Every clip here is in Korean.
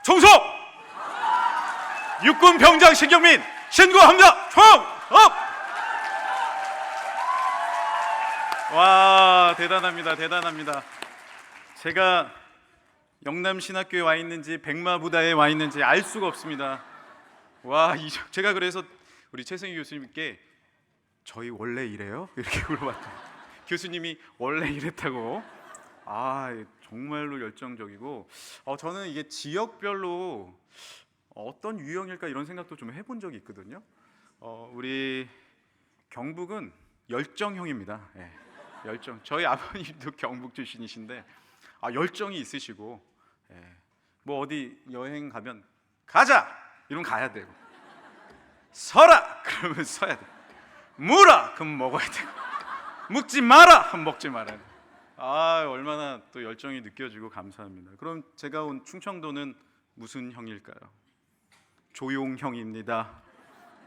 총성! 육군 병장 신경민 신고합니다. 총업! 와, 대단합니다. 대단합니다. 제가 영남신학교에 와 있는지 백마부다에 와 있는지 알 수가 없습니다. 와, 제가 그래서 우리 최승희 교수님께 저희 원래 이래요? 이렇게 물어봤더니 교수님이 원래 이랬다고. 정말로 열정적이고, 저는 이게 지역별로 어떤 유형일까 이런 생각도 좀 해본 적이 있거든요. 우리 경북은 열정형입니다. 예, 열정. 저희 아버님도 경북 출신이신데 열정이 있으시고, 뭐 어디 여행 가면 가자! 이러면 가야 되고, 서라! 그러면 서야 돼. 무라! 그럼 먹어야 되고, 묵지 마라! 그럼 먹지 말아야 돼. 얼마나 또 열정이 느껴지고 감사합니다. 그럼 제가 온 충청도는 무슨 형일까요? 조용형입니다.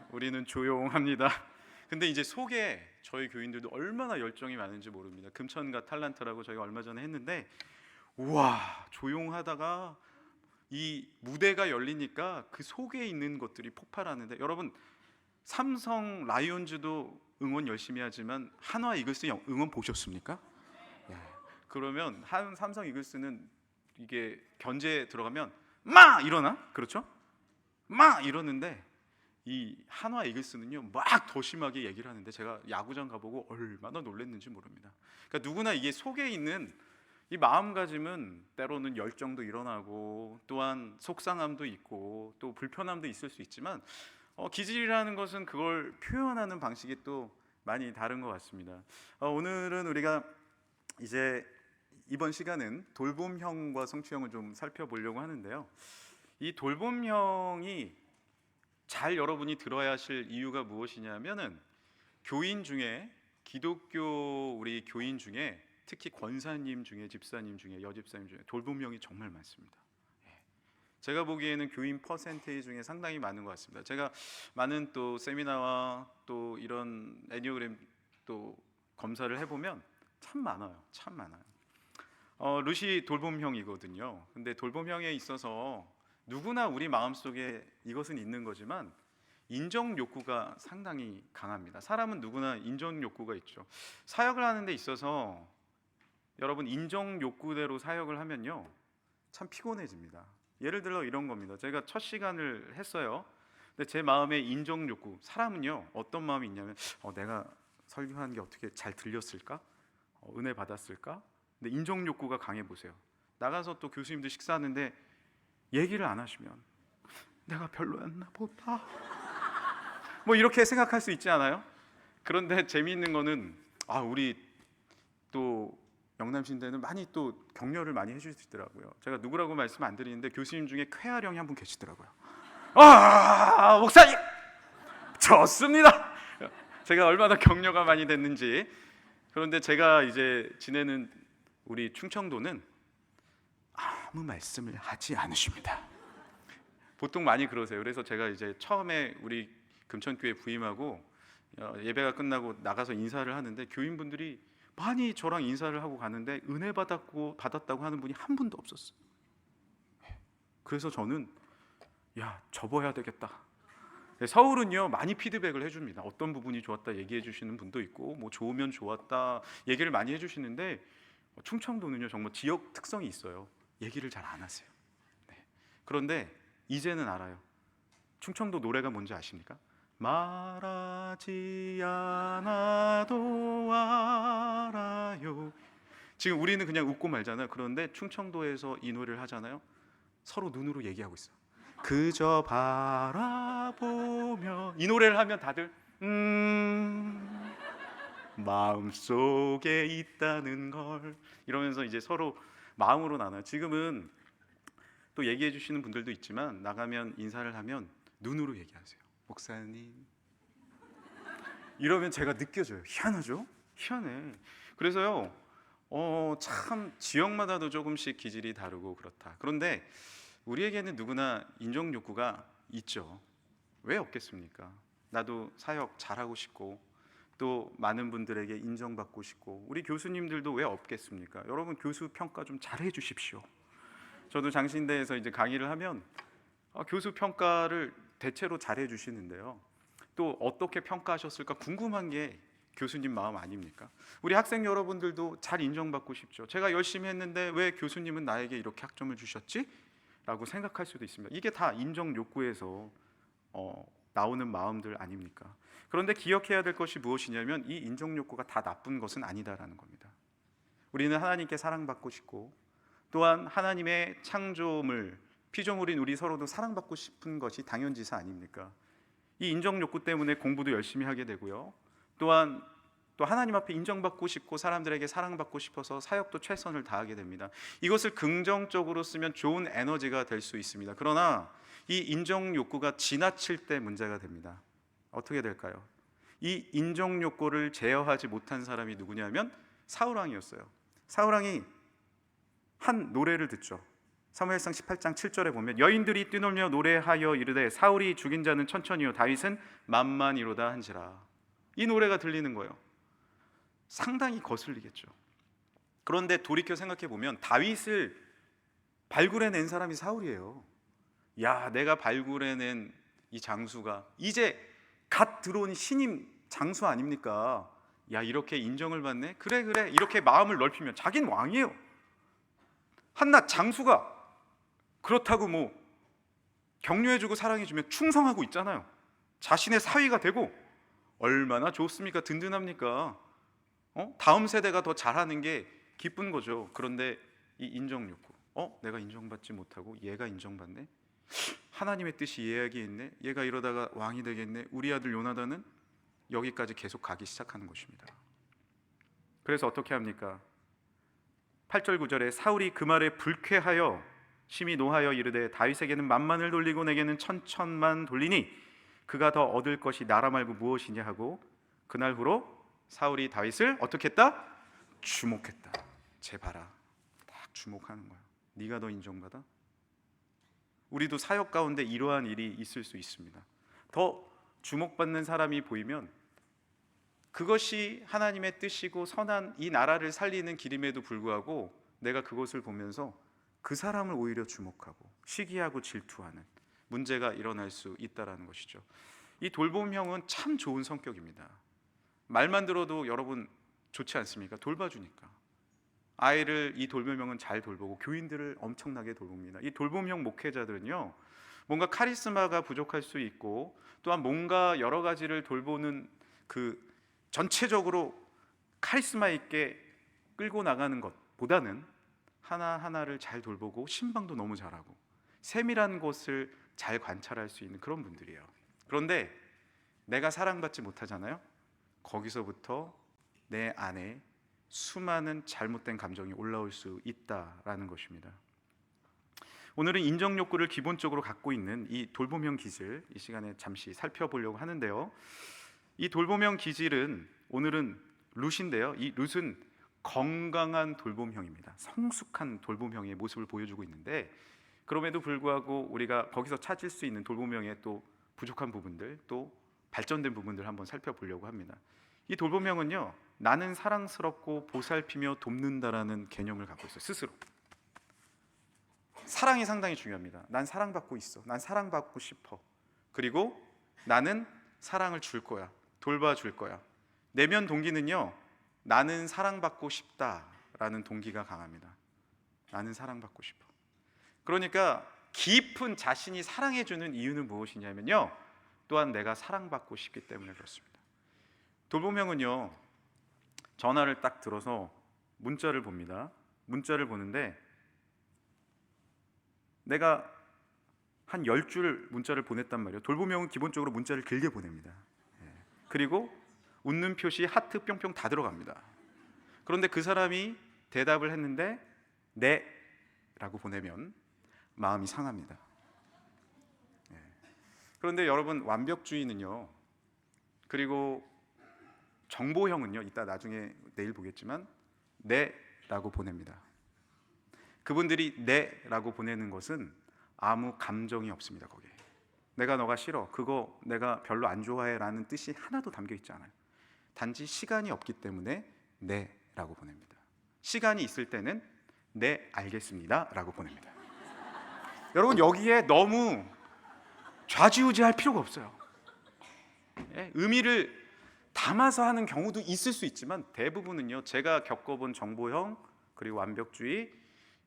우리는 조용합니다. 근데 이제 속에 저희 교인들도 얼마나 열정이 많은지 모릅니다. 금천과 탤런트라고 저희가 얼마 전에 했는데, 우와, 조용하다가 이 무대가 열리니까 그 속에 있는 것들이 폭발하는데, 여러분 삼성 라이온즈도 응원 열심히 하지만 한화 이글스 응원 보셨습니까? 그러면 삼성 이글스는 이게 견제 들어가면 막 일어나, 그렇죠? 막 이러는데 이 한화 이글스는요 막 더 심하게 얘기를 하는데, 제가 야구장 가보고 얼마나 놀랐는지 모릅니다. 그러니까 누구나 이게 속에 있는 이 마음가짐은 때로는 열정도 일어나고, 또한 속상함도 있고, 또 불편함도 있을 수 있지만 기질이라는 것은 그걸 표현하는 방식이 또 많이 다른 것 같습니다. 오늘은 우리가 이제 이번 시간은 돌봄형과 성취형을 좀 살펴보려고 하는데요. 이 돌봄형이 잘 여러분이 들어야 하실 이유가 무엇이냐면은, 교인 중에, 기독교 우리 교인 중에, 특히 권사님 중에, 집사님 중에, 여집사님 중에 돌봄형이 정말 많습니다. 제가 보기에는 교인 퍼센테이지 중에 상당히 많은 것 같습니다. 제가 많은 또 세미나와 또 이런 애니어그램 또 검사를 해보면 참 많아요. 참 많아요. 루시 돌봄형이거든요. 근데 돌봄형에 있어서 누구나 우리 마음속에 이것은 있는 거지만 인정 욕구가 상당히 강합니다. 사람은 누구나 인정 욕구가 있죠. 사역을 하는 데 있어서 여러분 인정 욕구대로 사역을 하면요 참 피곤해집니다. 예를 들어 이런 겁니다. 제가 첫 시간을 했어요. 근데 제 마음에 인정 욕구, 사람은요 어떤 마음이 있냐면 내가 설교하는 게 어떻게 잘 들렸을까? 은혜 받았을까? 근데 인정 욕구가 강해 보세요. 나가서 또 교수님들 식사하는데 얘기를 안 하시면 내가 별로였나 보다, 뭐 이렇게 생각할 수 있지 않아요? 그런데 재미있는 거는 우리 또 영남신대는 많이 또 격려를 많이 해주시더라고요. 제가 누구라고 말씀 안 드리는데 교수님 중에 쾌활형이 한 분 계시더라고요. 목사님 좋습니다. 제가 얼마나 격려가 많이 됐는지. 그런데 제가 이제 지내는 우리 충청도는 아무 말씀을 하지 않으십니다. 보통 많이 그러세요. 그래서 제가 이제 처음에 우리 금천교회 부임하고 예배가 끝나고 나가서 인사를 하는데, 교인분들이 많이 저랑 인사를 하고 가는데 은혜 받았다고 하는 분이 한 분도 없었어요. 그래서 저는 접어야 되겠다. 서울은요 많이 피드백을 해줍니다. 어떤 부분이 좋았다 얘기해 주시는 분도 있고, 뭐 좋으면 좋았다 얘기를 많이 해주시는데, 충청도는요 정말 지역 특성이 있어요. 얘기를 잘 안 하세요. 그런데 이제는 알아요. 충청도 노래가 뭔지 아십니까? 말하지 않아도 알아요. 지금 우리는 그냥 웃고 말잖아요. 그런데 충청도에서 이 노래를 하잖아요. 서로 눈으로 얘기하고 있어요. 그저 바라보며, 이 노래를 하면 다들 마음속에 있다는 걸 이러면서 이제 서로 마음으로 나눠요. 지금은 또 얘기해 주시는 분들도 있지만 나가면 인사를 하면 눈으로 얘기하세요. 목사님 이러면 제가 느껴져요. 희한하죠? 희한해. 그래서요 참 지역마다도 조금씩 기질이 다르고 그렇다. 그런데 우리에게는 누구나 인정 욕구가 있죠. 왜 없겠습니까? 나도 사역 잘하고 싶고, 또 많은 분들에게 인정받고 싶고, 우리 교수님들도 왜 없겠습니까? 여러분 교수 평가 좀 잘해 주십시오. 저도 장신대에서 이제 강의를 하면 교수 평가를 대체로 잘해 주시는데요. 또 어떻게 평가하셨을까 궁금한 게 교수님 마음 아닙니까? 우리 학생 여러분들도 잘 인정받고 싶죠. 제가 열심히 했는데 왜 교수님은 나에게 이렇게 학점을 주셨지? 라고 생각할 수도 있습니다. 이게 다 인정 욕구에서 나오는 마음들 아닙니까? 그런데 기억해야 될 것이 무엇이냐면 이 인정 욕구가 다 나쁜 것은 아니다라는 겁니다. 우리는 하나님께 사랑받고 싶고 또한 하나님의 창조물 피조물인 우리 서로도 사랑받고 싶은 것이 당연지사 아닙니까? 이 인정 욕구 때문에 공부도 열심히 하게 되고요. 또한 또 하나님 앞에 인정받고 싶고 사람들에게 사랑받고 싶어서 사역도 최선을 다하게 됩니다. 이것을 긍정적으로 쓰면 좋은 에너지가 될 수 있습니다. 그러나 이 인정 욕구가 지나칠 때 문제가 됩니다. 어떻게 될까요? 이 인정 욕구를 제어하지 못한 사람이 누구냐면 사울왕이었어요. 사울왕이 한 노래를 듣죠. 사무엘상 18장 7절에 보면 여인들이 뛰놀며 노래하여 이르되 사울이 죽인 자는 천천히요 다윗은 만만이로다 한지라. 이 노래가 들리는 거예요. 상당히 거슬리겠죠. 그런데 돌이켜 생각해 보면 다윗을 발굴해낸 사람이 사울이에요. 야, 내가 발굴해낸 이 장수가 이제 갓 들어온 신임 장수 아닙니까? 야, 이렇게 인정을 받네? 그래 이렇게 마음을 넓히면 자긴 왕이에요. 한낱 장수가 그렇다고 뭐 격려해주고 사랑해주면 충성하고 있잖아요. 자신의 사위가 되고 얼마나 좋습니까? 든든합니까? 다음 세대가 더 잘하는 게 기쁜 거죠. 그런데 이 인정 욕구, 내가 인정받지 못하고 얘가 인정받네? 하나님의 뜻이 얘에게 있네? 얘가 이러다가 왕이 되겠네? 우리 아들 요나단은 여기까지 계속 가기 시작하는 것입니다. 그래서 어떻게 합니까? 8절 9절에 사울이 그 말에 불쾌하여 심히 노하여 이르되 다윗에게는 만만을 돌리고 내게는 천천만 돌리니 그가 더 얻을 것이 나라 말고 무엇이냐 하고 그날 후로 사울이 다윗을 어떻게 했다? 주목했다. 쟤 봐라. 딱 주목하는 거야. 네가 더 인정받아? 우리도 사역 가운데 이러한 일이 있을 수 있습니다. 더 주목받는 사람이 보이면 그것이 하나님의 뜻이고 선한 이 나라를 살리는 길임에도 불구하고 내가 그것을 보면서 그 사람을 오히려 주목하고 시기하고 질투하는 문제가 일어날 수 있다는 것이죠. 이 돌봄형은 참 좋은 성격입니다. 말만 들어도 여러분 좋지 않습니까? 돌봐주니까. 아이를 이 돌봄형은 잘 돌보고 교인들을 엄청나게 돌봅니다. 이 돌봄형 목회자들은요, 뭔가 카리스마가 부족할 수 있고 또한 뭔가 여러 가지를 돌보는 그 전체적으로 카리스마 있게 끌고 나가는 것보다는 하나하나를 잘 돌보고 신방도 너무 잘하고 세밀한 것을 잘 관찰할 수 있는 그런 분들이에요. 그런데 내가 사랑받지 못하잖아요. 거기서부터 내 안에 수많은 잘못된 감정이 올라올 수 있다라는 것입니다. 오늘은 인정 욕구를 기본적으로 갖고 있는 이 돌봄형 기질 이 시간에 잠시 살펴보려고 하는데요. 이 돌봄형 기질은 오늘은 룻인데요. 이 룻은 건강한 돌봄형입니다. 성숙한 돌봄형의 모습을 보여주고 있는데 그럼에도 불구하고 우리가 거기서 찾을 수 있는 돌봄형의 또 부족한 부분들 또 발전된 부분들 한번 살펴보려고 합니다. 이 돌봄형은요, 나는 사랑스럽고 보살피며 돕는다라는 개념을 갖고 있어요. 스스로 사랑이 상당히 중요합니다. 난 사랑받고 있어. 난 사랑받고 싶어. 그리고 나는 사랑을 줄 거야. 돌봐줄 거야. 내면 동기는요, 나는 사랑받고 싶다라는 동기가 강합니다. 나는 사랑받고 싶어. 그러니까 깊은 자신이 사랑해주는 이유는 무엇이냐면요, 또한 내가 사랑받고 싶기 때문에 그렇습니다. 돌봄형은요, 전화를 딱 들어서 문자를 봅니다. 문자를 보는데 내가 한 10줄 문자를 보냈단 말이에요. 돌봄형은 기본적으로 문자를 길게 보냅니다. 그리고 웃는 표시 하트 뿅뿅 다 들어갑니다. 그런데 그 사람이 대답을 했는데 네 라고 보내면 마음이 상합니다. 그런데 여러분, 완벽주의는요, 그리고 정보형은요, 이따 나중에 내일 보겠지만 네 라고 보냅니다. 그분들이 네 라고 보내는 것은 아무 감정이 없습니다. 거기에 내가 너가 싫어, 그거 내가 별로 안 좋아해 라는 뜻이 하나도 담겨 있지 않아요. 단지 시간이 없기 때문에 네 라고 보냅니다. 시간이 있을 때는 네 알겠습니다 라고 보냅니다. 여러분 여기에 너무 좌지우지할 필요가 없어요. 예, 의미를 담아서 하는 경우도 있을 수 있지만 대부분은요, 제가 겪어본 정보형 그리고 완벽주의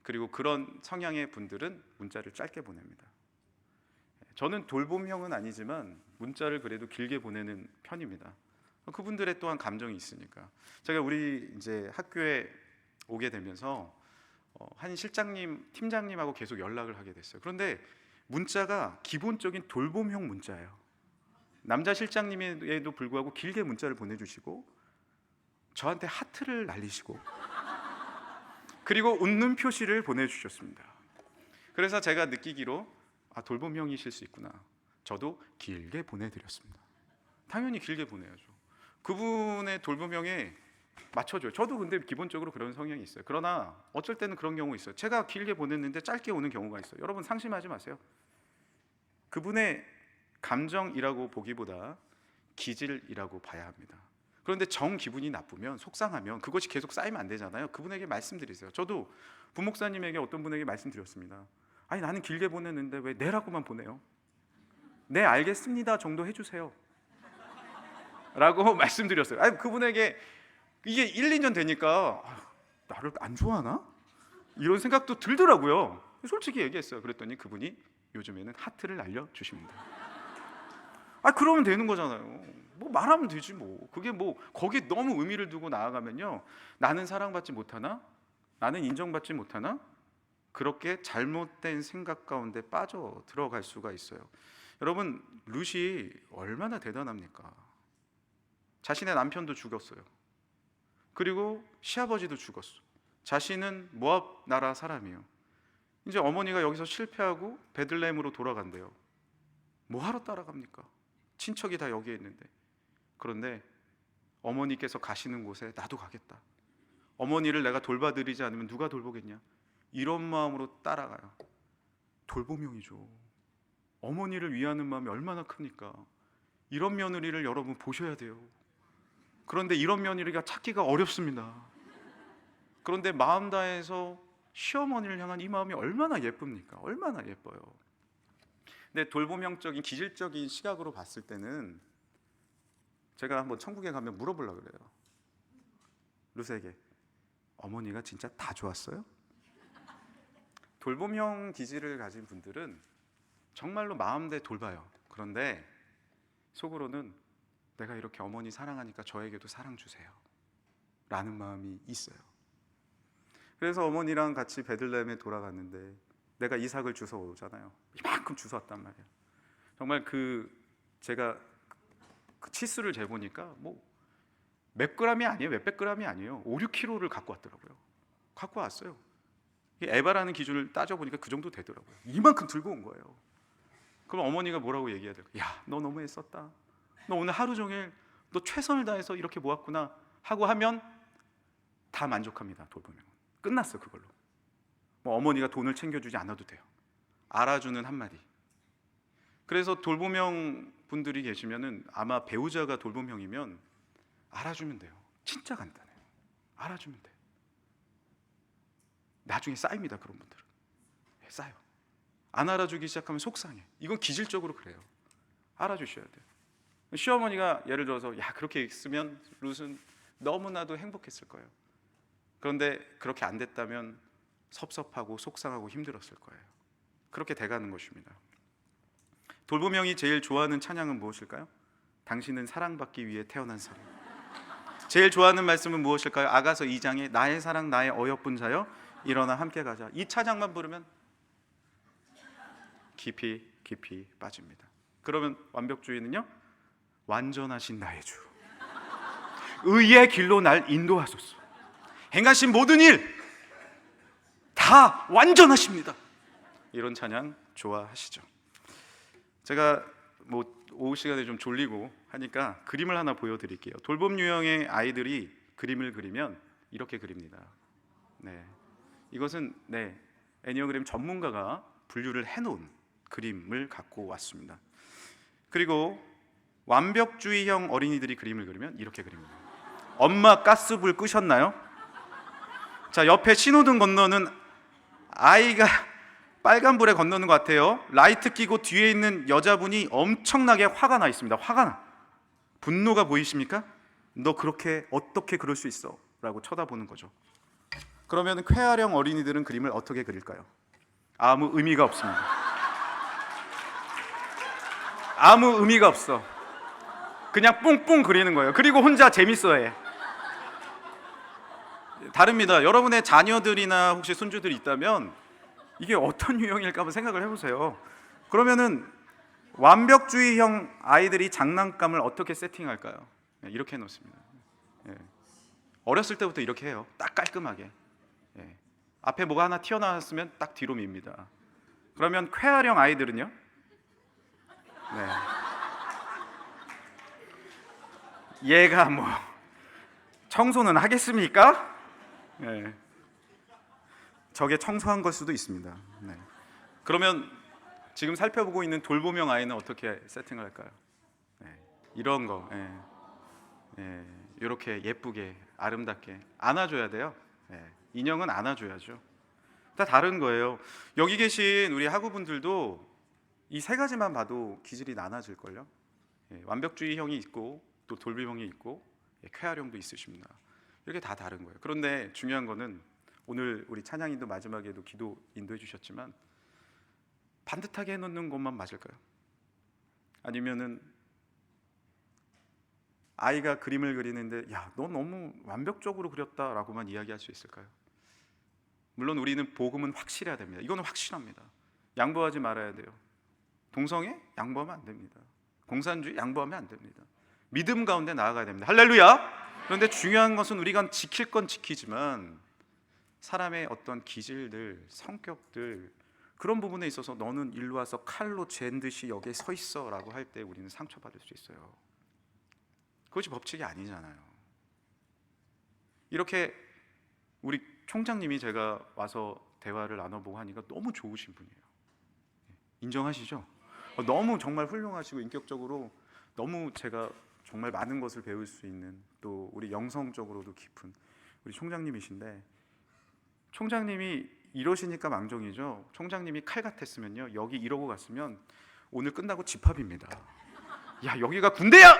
그리고 그런 성향의 분들은 문자를 짧게 보냅니다. 저는 돌봄형은 아니지만 문자를 그래도 길게 보내는 편입니다. 그분들의 또한 감정이 있으니까. 제가 우리 이제 학교에 오게 되면서 한 실장님, 팀장님하고 계속 연락을 하게 됐어요. 그런데 문자가 기본적인 돌봄형 문자예요. 남자 실장님에도 불구하고 길게 문자를 보내주시고 저한테 하트를 날리시고 그리고 웃는 표시를 보내주셨습니다. 그래서 제가 느끼기로 돌봄형이실 수 있구나. 저도 길게 보내드렸습니다. 당연히 길게 보내야죠. 그분의 돌봄형에 맞춰줘요. 저도 근데 기본적으로 그런 성향이 있어요. 그러나 어쩔 때는 그런 경우 있어요. 제가 길게 보냈는데 짧게 오는 경우가 있어요. 여러분 상심하지 마세요. 그분의 감정이라고 보기보다 기질이라고 봐야 합니다. 그런데 정 기분이 나쁘면, 속상하면 그것이 계속 쌓이면 안 되잖아요. 그분에게 말씀드리세요. 저도 부목사님에게 어떤 분에게 말씀드렸습니다. 아니 나는 길게 보냈는데 왜 네라고만 보내요? 네 알겠습니다 정도 해주세요 라고 말씀드렸어요. 아니 그분에게 이게 1, 2년 되니까 나를 안 좋아하나? 이런 생각도 들더라고요. 솔직히 얘기했어요. 그랬더니 그분이 요즘에는 하트를 날려주십니다. 그러면 되는 거잖아요. 뭐 말하면 되지 뭐. 그게 뭐 거기에 너무 의미를 두고 나아가면요, 나는 사랑받지 못하나? 나는 인정받지 못하나? 그렇게 잘못된 생각 가운데 빠져 들어갈 수가 있어요. 여러분 룻이 얼마나 대단합니까? 자신의 남편도 죽였어요. 그리고 시아버지도 죽었어. 자신은 모압 나라 사람이에요. 이제 어머니가 여기서 실패하고 베들레헴으로 돌아간대요. 뭐하러 따라갑니까? 친척이 다 여기에 있는데. 그런데 어머니께서 가시는 곳에 나도 가겠다. 어머니를 내가 돌봐드리지 않으면 누가 돌보겠냐? 이런 마음으로 따라가요. 돌봄형이죠. 어머니를 위하는 마음이 얼마나 큽니까? 이런 며느리를 여러분 보셔야 돼요. 그런데 이런 며느리가 찾기가 어렵습니다. 그런데 마음 다해서 시어머니를 향한 이 마음이 얼마나 예쁩니까? 얼마나 예뻐요. 근데 돌봄형적인 기질적인 시각으로 봤을 때는 제가 한번 천국에 가면 물어보려고 그래요. 룻에게 어머니가 진짜 다 좋았어요? 돌봄형 기질을 가진 분들은 정말로 마음대 돌봐요. 그런데 속으로는 내가 이렇게 어머니 사랑하니까 저에게도 사랑 주세요 라는 마음이 있어요. 그래서 어머니랑 같이 베들레헴에 돌아갔는데 내가 이삭을 주워 오잖아요. 이만큼 주워 왔단 말이에요. 정말 제가 그 치수를 재보니까 뭐 몇 그램이 아니에요. 몇백 그램이 아니에요. 5, 6kg를 갖고 왔더라고요. 갖고 왔어요. 에바라는 기준을 따져보니까 그 정도 되더라고요. 이만큼 들고 온 거예요. 그럼 어머니가 뭐라고 얘기해야 될까요? 야, 너 너무 애썼다. 너 오늘 하루 종일 너 최선을 다해서 이렇게 모았구나 하고 하면 다 만족합니다. 돌보면 끝났어. 그걸로 뭐 어머니가 돈을 챙겨주지 않아도 돼요. 알아주는 한마디. 그래서 돌봄형 분들이 계시면은 아마 배우자가 돌봄형이면 알아주면 돼요. 진짜 간단해요. 알아주면 돼요. 나중에 쌓입니다. 그런 분들은 쌓여. 안 알아주기 시작하면 속상해. 이건 기질적으로 그래요. 알아주셔야 돼요. 시어머니가 예를 들어서 그렇게 있으면 룻은 너무나도 행복했을 거예요. 그런데 그렇게 안 됐다면 섭섭하고 속상하고 힘들었을 거예요. 그렇게 돼가는 것입니다. 돌봄형이 제일 좋아하는 찬양은 무엇일까요? 당신은 사랑받기 위해 태어난 사람. 제일 좋아하는 말씀은 무엇일까요? 아가서 2장에 나의 사랑 나의 어여쁜 자여 일어나 함께 가자. 이 찬양만 부르면 깊이 깊이 빠집니다. 그러면 완벽주의는요? 완전하신 나의 주 의의 길로 날 인도하소서. 행하신 모든 일 다 완전하십니다. 이런 찬양 좋아하시죠? 제가 오후 시간에 좀 졸리고 하니까 그림을 하나 보여드릴게요. 돌봄 유형의 아이들이 그림을 그리면 이렇게 그립니다. 네, 이것은 애니어그램 전문가가 분류를 해놓은 그림을 갖고 왔습니다. 그리고 완벽주의형 어린이들이 그림을 그리면 이렇게 그립니다. 엄마 가스불 끄셨나요? 자, 옆에 신호등 건너는 아이가 빨간불에 건너는 것 같아요. 라이트 끼고 뒤에 있는 여자분이 엄청나게 화가 나 있습니다. 화가 나. 분노가 보이십니까? 너 그렇게 어떻게 그럴 수 있어? 라고 쳐다보는 거죠. 그러면 쾌활형 어린이들은 그림을 어떻게 그릴까요? 아무 의미가 없습니다. 아무 의미가 없어. 그냥 뿡뿡 그리는 거예요. 그리고 혼자 재밌어해. 다릅니다. 여러분의 자녀들이나 혹시 손주들이 있다면 이게 어떤 유형일까 한번 생각을 해보세요. 그러면은 완벽주의형 아이들이 장난감을 어떻게 세팅할까요? 이렇게 해놓습니다. 어렸을 때부터 이렇게 해요. 딱 깔끔하게. 앞에 뭐가 하나 튀어나왔으면 딱 뒤로 밉니다. 그러면 쾌활형 아이들은요? 얘가 뭐 청소는 하겠습니까? 저게 청소한 걸 수도 있습니다. 그러면 지금 살펴보고 있는 돌봄형 아이는 어떻게 세팅을 할까요? 이런 거, 이렇게 예쁘게 아름답게 안아줘야 돼요. 인형은 안아줘야죠. 다 다른 거예요. 여기 계신 우리 학우분들도 이 세 가지만 봐도 기질이 나눠질걸요. 완벽주의형이 있고 또 돌봄형이 있고 쾌활형도 있으십니다. 이렇게 다 다른 거예요. 그런데 중요한 거는 오늘 우리 찬양인도 마지막에도 기도 인도해 주셨지만 반듯하게 해놓는 것만 맞을까요? 아니면은 아이가 그림을 그리는데 야, 너 너무 완벽적으로 그렸다라고만 이야기할 수 있을까요? 물론 우리는 복음은 확실해야 됩니다. 이거는 확실합니다. 양보하지 말아야 돼요. 동성애 양보하면 안 됩니다. 공산주의 양보하면 안 됩니다. 믿음 가운데 나아가야 됩니다. 할렐루야. 그런데 중요한 것은 우리가 지킬 건 지키지만 사람의 어떤 기질들, 성격들 그런 부분에 있어서 너는 일로 와서 칼로 잰 듯이 여기에 서 있어 라고 할 때 우리는 상처받을 수 있어요. 그것이 법칙이 아니잖아요. 이렇게 우리 총장님이 제가 와서 대화를 나눠보고 하니까 너무 좋으신 분이에요. 인정하시죠? 너무 정말 훌륭하시고 인격적으로 너무 제가 정말 많은 것을 배울 수 있는 또 우리 영성적으로도 깊은 우리 총장님이신데 총장님이 이러시니까 망정이죠. 총장님이 칼 같았으면요 여기 이러고 갔으면 오늘 끝나고 집합입니다. 야 여기가 군대야!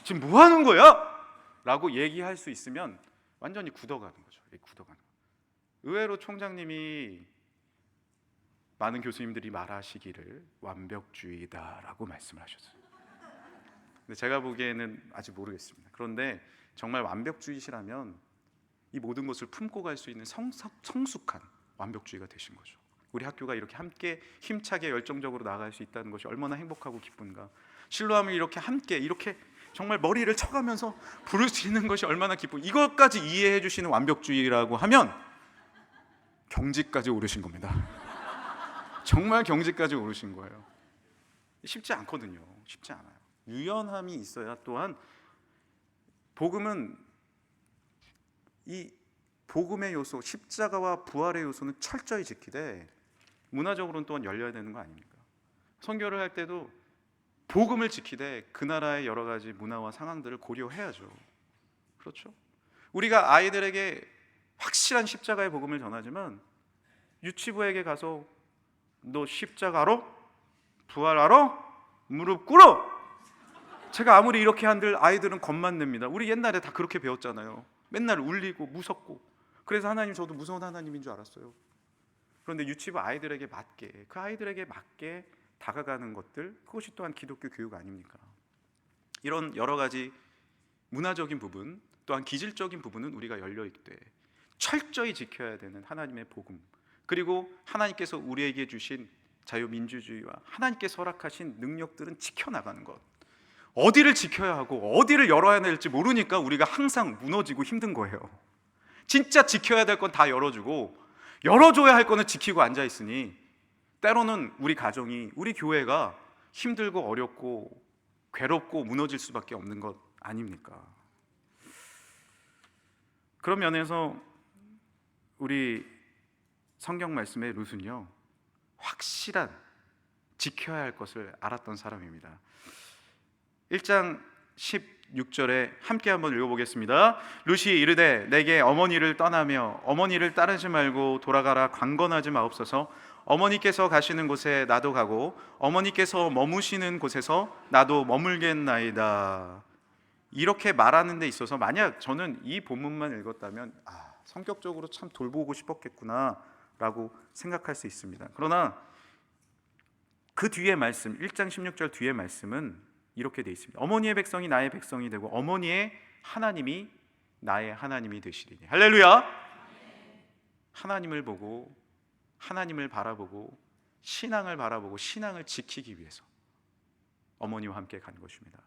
지금 뭐 하는 거야? 라고 얘기할 수 있으면 완전히 굳어가는 거죠. 굳어가는 거. 의외로 총장님이 많은 교수님들이 말하시기를 완벽주의다라고 말씀을 하셨어요. 근데 제가 보기에는 아직 모르겠습니다. 그런데 정말 완벽주의시라면 이 모든 것을 품고 갈 수 있는 성숙한 완벽주의가 되신 거죠. 우리 학교가 이렇게 함께 힘차게 열정적으로 나아갈 수 있다는 것이 얼마나 행복하고 기쁜가. 실로함을 이렇게 함께 이렇게 정말 머리를 쳐가면서 부를 수 있는 것이 얼마나 기쁜. 이것까지 이해해 주시는 완벽주의라고 하면 경지까지 오르신 겁니다. 정말 경지까지 오르신 거예요. 쉽지 않거든요. 쉽지 않아요. 유연함이 있어야 또한 복음은 이 복음의 요소, 십자가와 부활의 요소는 철저히 지키되 문화적으로는 또한 열려야 되는 거 아닙니까? 선교를 할 때도 복음을 지키되 그 나라의 여러 가지 문화와 상황들을 고려해야죠. 그렇죠? 우리가 아이들에게 확실한 십자가의 복음을 전하지만 유치부에게 가서 너 십자가 알아? 부활 알아? 무릎 꿇어! 제가 아무리 이렇게 한들 아이들은 겁만 냅니다. 우리 옛날에 다 그렇게 배웠잖아요. 맨날 울리고 무섭고. 그래서 하나님 저도 무서운 하나님인 줄 알았어요. 그런데 유치부 아이들에게 맞게 그 아이들에게 맞게 다가가는 것들 그것이 또한 기독교 교육 아닙니까? 이런 여러 가지 문화적인 부분 또한 기질적인 부분은 우리가 열려있되 철저히 지켜야 되는 하나님의 복음 그리고 하나님께서 우리에게 주신 자유민주주의와 하나님께서 허락하신 능력들은 지켜나가는 것 어디를 지켜야 하고 어디를 열어야 될지 모르니까 우리가 항상 무너지고 힘든 거예요. 진짜 지켜야 될 건 다 열어주고 열어줘야 할 거는 지키고 앉아있으니 때로는 우리 가정이 우리 교회가 힘들고 어렵고 괴롭고 무너질 수밖에 없는 것 아닙니까? 그런 면에서 우리 성경 말씀의 룻은요 확실한 지켜야 할 것을 알았던 사람입니다. 1장 16절에 함께 한번 읽어보겠습니다. 룻이 이르되 내게 어머니를 떠나며 어머니를 따르지 말고 돌아가라 강건하지 마옵소서. 어머니께서 가시는 곳에 나도 가고 어머니께서 머무시는 곳에서 나도 머물겠나이다. 이렇게 말하는 데 있어서 만약 저는 이 본문만 읽었다면 성격적으로 참 돌보고 싶었겠구나 라고 생각할 수 있습니다. 그러나 그 뒤에 말씀 1장 16절 뒤에 말씀은 이렇게 되어 있습니다. 어머니의 백성이 나의 백성이 되고 어머니의 하나님이 나의 하나님이 되시리니. 할렐루야. 하나님을 보고 하나님을 바라보고 신앙을 바라보고 신앙을 지키기 위해서 어머니와 함께 간 것입니다.